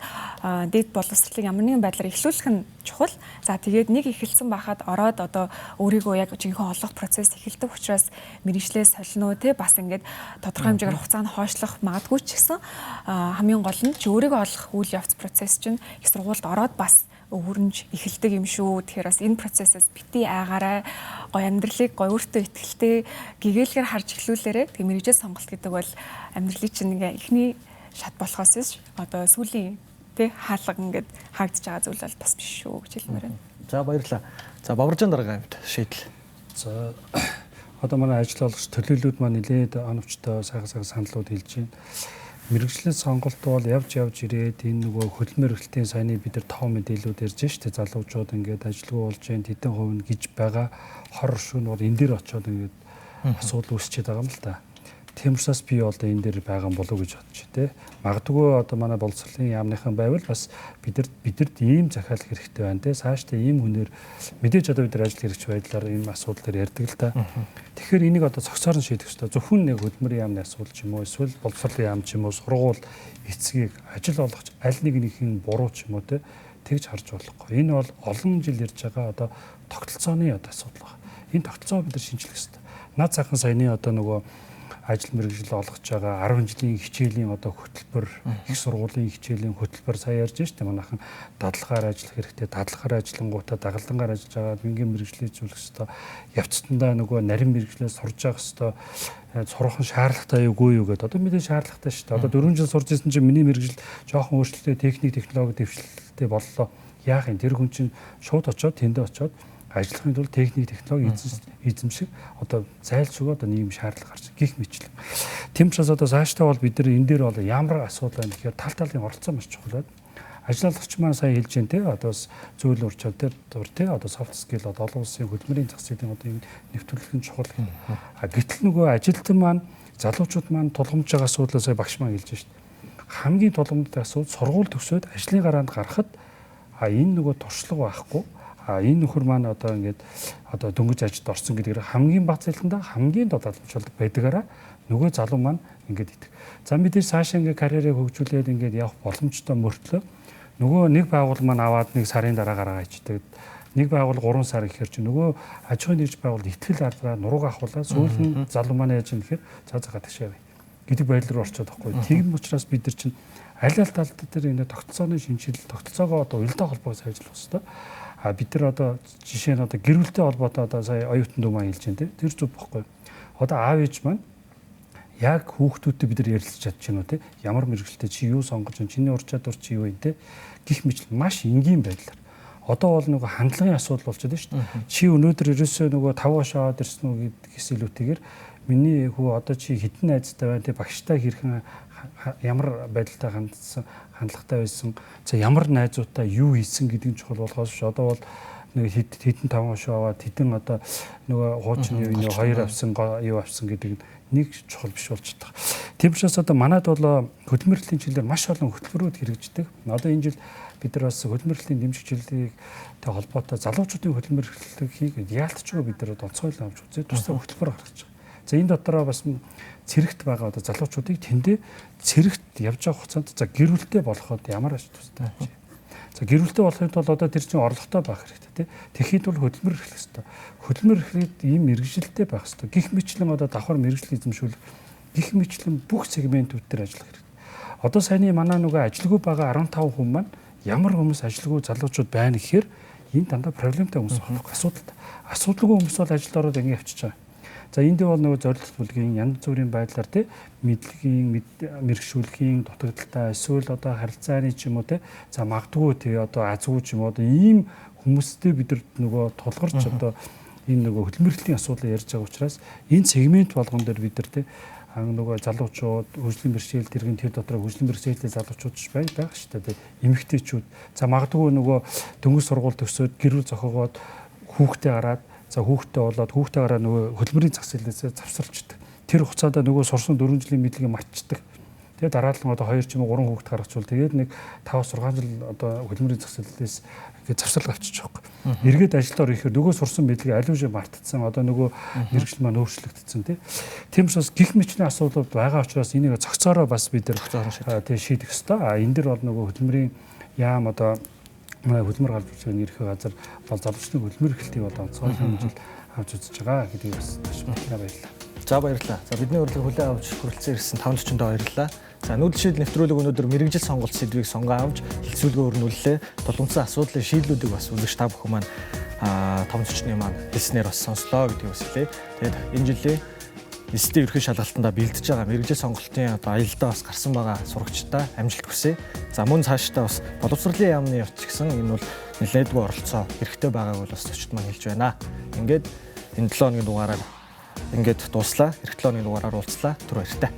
дэд боловсролыг ямар нэгэн байдлаар эхлүүлэх нь чухал. За тэгээд нэг эхэлсэн байхад ороод одоо өөрийгөө яг жинхэнэ олох процесс эхэлдэг учраас мэргэжлээс солино тий бас ингээд тодорхой хэмжээгээр хугацаанд хойшлох магадгүй ч гэсэн хамгийн гол нь чи өөрийгөө олох үйл явц процесс чинь их сургуульд ороод бас өвөрнж эхэлдэг юм шүү. Тэгэхээр бас энэ процессээс бити айгаарай, гоё амьдралыг гоё өөртөө ихтэй гэгээлгээр харж эхлүүлээрэ. Тэгээ мэргэжил сонголт гэдэг бол амьдралын чинь ингээ ихний шат болохоос биш одоо сүүлийн тий хаалга ингээд хаагдж байгаа зүйл бол бас биш шүү гэж хэлмээр байна. За баярлалаа. За Баваржин дараагийн амьд шийдэл. За одоо манай ажил олгогч төлөөллүүд маань нэлээд оновчтой сайхан саналууд хэлж байна. Мэргэжлийн сонголт бол явж ирээд энэ нөгөө хөдөлмөр эрхлэлтийн саяны бид нар тав мэдээлүүд ярьж штэ залуучууд ингээд ажилгүй болж जैन хэдэн хувь нь гэж байгаа хор шүүн бол энэ дээр очиод ингээд асуудал үүсчихэд байгаа юм л да. Тийм учраас би одоо энэ дээр байгаа юм болов уу гэж бодож байна те. Магадгүй одоо манай боловсролын яамныхан байвал бас бидэрт ийм захиалах хэрэгтэй байна те. Цаашдаа ийм хүнээр мэдээж одоо бид нар ажил хэрэгч байдлаар энэ асуудлаар ярьдаг л да. Тэгэхээр энийг одоо цогцоор нь шийдэх хэрэгтэй. Зөвхөн нэг хөдөлмөрийн яамны асуудал ч юм уу эсвэл боловсролын яам ч юм уу сургууль эцгийг ажил олгогч аль нэгнийхэн буруу ч юм уу те тэгж харж болохгүй. Энэ бол олон жил ярьж байгаа одоо тогтолцооны одоо асуудал байна. Энэ тогтолцоо бид нар шинжлэх хэрэгтэй. Наад сайхан саяны одоо нөгөө ажил мэргэжил олгож байгаа 10 жилийн хичээлийн одоо хөтөлбөр их сургуулийн хичээлийн хөтөлбөр сая ярьж штэ манайхан дадлагаар ажиллах хэрэгтэй. Дадлагаар ажиллангуудаа дагалдангаар ажиллаж байгаа бингийн мэргэжлийг зөвлөх ёстой. Явцдандаа нөгөө нарийн мэргэжлээс сурж явах ёстой. Сурах шаардлагатай юугүй юу гэдэг. Одоо мэдээ шаардлагатай шүү дээ. Одоо 4 жил сурж ирсэн чинь миний мэргэжил жоохон өөрчлөлттэй техник технологи дэвшилттэй боллоо. Яах юм тэр хүн чинь шууд очиод тэндээ очиод ажиллахын тулд техник технологи эзэмших одоо зайлшгүй одоо нийгэм шаардлага гарч гих мэтлэг. Тийм ч бас одоо цаашдаа бол бид нар энэ дээр бол ямар асуудал байна гэхээр тал талын оролцоо маш чухал байна. Ажил олгогч маань сая хэлж дээ те одоо зүйл урчал дээр дур те одоо soft skill одоо олон улсын хөдөлмөрийн зах зээлийн одоо энэ нэвтрүүлэх нь чухал. Гэтэл нөгөө ажилтан маань залуучууд маань тулгамж байгаа асуудлаа сая багш маань хэлж шít. Хамгийн тулгамдтай асуудал сургууль төгсөөд ажлын гараанд гарахад энэ нөгөө туршлага байхгүй энэ нөхөр маань одоо ингээд одоо дөнгөж ажилд орсон гэдгээр хамгийн бага цалиндаа хамгийн додооломжтой байдгаараа нөгөө залуу маань ингээд идэг. За мэдээж цаашаа ингээд карьерээ хөгжүүлээд ингээд явах боломжтой мөртлөө нөгөө нэг байгуул маань аваад нэг сарын дараа гараа ичдэг. Нэг байгуул 3 сар гэхэр чи нөгөө аж ахуйн нэгж байгуул итгэл ардраа нурууг авахлаа сүүл нь залуу маань яаж юм гэхээр цаазаа ташаавь гэдэг байдлаар орчод байхгүй. Тийм учраас бид нар чинь аль аль тал дээр энэ тогтолцооны шинжилэл тогтолцоогоо одоо уялдаа холбоог сайжруулах хэрэгтэй. Бид нар одоо жишээ нь одоо гэр бүлтэй холбоотой одоо сая оюутан дүү маань хэлж байна те. Тэр зүг бохгүй. Одоо аав ээж маань яг хүүхдүүдтэй бид нар ярилцж чадчихна уу те. Ямар мэрэгчлээ чи юу сонгож байна? Чиний ур чадвар чи юу вэ те. Гэх мэт маш энгийн байдлаар. Одоо бол нөгөө хандлагын асуудал болчиход байна шүү дээ. Чи өнөөдөр ерөөсөө нөгөө 5 хошоод ирсэн үү гэдгээс илүүтэйгээр миний хүү одоо чи хитэн найзтай байна те. Багштай хэрхэн ямар байдалтай хандлагатай байсан. За ямар найзуудтай юу хийсэн гэдэг нь чухал болохоос одоо бол нэг хэдэн 5 хошоо аваад хэдэн одоо нөгөө хуучны юу хоёр авсан юу авсан гэдэг нэг чухал биш болж байгаа. Тийм учраас одоо манайд бол хөдөлмөрлөлийн чиглэлээр маш олон хөтөлбөрүүд хэрэгждэг. Одоо энэ жил бид нар бас хөдөлмөрлөлийн дэмжих чиглэлтэй холбоотой залуучуудын хөдөлмөрлөлийг яалтчгүй бид нар онцгойлон авч үзээ тусдаа хөтөлбөр гаргаж байгаа. За энэ дотороо бас цэрэгт байгаа одоо залуучуудыг тэндээ цэрэгт явж байгаа хугацаанд за гэр бүлтэй болоход ямар ач тустай. За гэр бүлтэй болохын тулд одоо тэр чинь орлоготой байх хэрэгтэй тий. Тэгэхэд бол хөдөлмөр эрхлэх хэрэгтэй. Хөдөлмөр эрхлээд ийм мэрэгжилтэй байх хэрэгтэй. Гэх мэтлэн одоо давхар мэрэгжил эзэмшүүл гэх мэтлэн бүх сегментүүд дээр ажиллах хэрэгтэй. Одоо саяны манай нөгөө ажилгүй байгаа 15 хүн маань ямар хүмүүс ажилгүй залуучууд байна гэхээр энэ дандаа проблемтай хүмүүс байна. Асуудалтай. Асуудалгүй хүмүүс бол ажилд ороод ингэ явчихж байгаа. За энд бол нөгөө зорилт бүлгийн янз бүрийн байдлаар тий мэдлэгийн мэрэгшүүлэхийн дутагдaltaа эсвэл одоо харилцааны ч юм уу тий за магадгүй тий одоо азгүй ч юм уу одоо ийм хүмүүстэй бид нар нөгөө тулгарч одоо энэ нөгөө хөдөлмөрлөлийн асуудлыг ярьж байгаа учраас энэ сегмент болгон дээр бид нар тий нөгөө залуучууд хөгжлийн бэрхшээл тэргийн тэр дотор хөгжлийн бэрхшээлтэй залуучууд ч байгаа шүү дээ тий эмэгтэйчүүд за магадгүй нөгөө дөнгөж сургууль төгсөөд гэр бүл зохиогоод хүүхдээ гараад за хүүхдээ болоод хүүхдээ гараа нөгөө хөдөлмөрийн зах зээлээс завсарчдаг. Тэр хугацаанд нөгөө сурсан 4 жилийн мэдлэгийг мартчихдаг. Тэгээ дараалал одоо 2 ч юм уу 3 хүүхэд гаргачвал тэгээд нэг 5-6 жил одоо хөдөлмөрийн зах зээлээс ингээд завсрал авчиж байгаа. Эргээд ажилд орох ихээр нөгөө сурсан мэдлэгийг аль үшээ мартцсан. Одоо нөгөө мэргэжил маань өөрчлөгдсөн тий. Тиймээс гих мэтний асуудлууд байгаа учраас энийг зохицоороо бас бид нар тий шийдэх ёстой. Энэ дэр бол нөгөө хөдөлмөрийн яам одоо хөдөлмөр галбарчгийн ерхий газар бол залуучны хөдөлмөр эрхлэлтийг одоо онцгой хэмжил авч үзэж байгаа гэдгийг бас баярлалаа. За баярлалаа. За бидний урилгыг хүлээн авч хүрэлцэн ирсэн 540-д баярлалаа. За нүүдэл шийдэл нэвтрүүлэг өнөөдөр мэрэгжил сонголт сэдвийг сонгон авч хэлцүүлгээ өрнүүллээ. Тулгымцсан асуудлын шийдлүүдийг бас үзэгч та бүхэн маань 540-ны маань хэлснээр бас сонслоо гэдгийг бас хэлье. Тэгээд энэ жилийн эсдийн ерхий шалгалтандаа бэлдэж байгаа мэрэгжил сонголтын одоо аялалдаа бас гарсан байгаа сурагчдаа амжилт хүсье. За мөн цаашдаа бас боловсролын яамны явц гэсэн энэ бол нэлээдгүй оролцоо хэрэгтэй байгааг бол бас төвчд маань хэлж байна. Ингээд энэ 7 өдрийн дугаараар ингээд дууслаа. Эх 7 өдрийн дугаараар уулзлаа. Түр баяртай.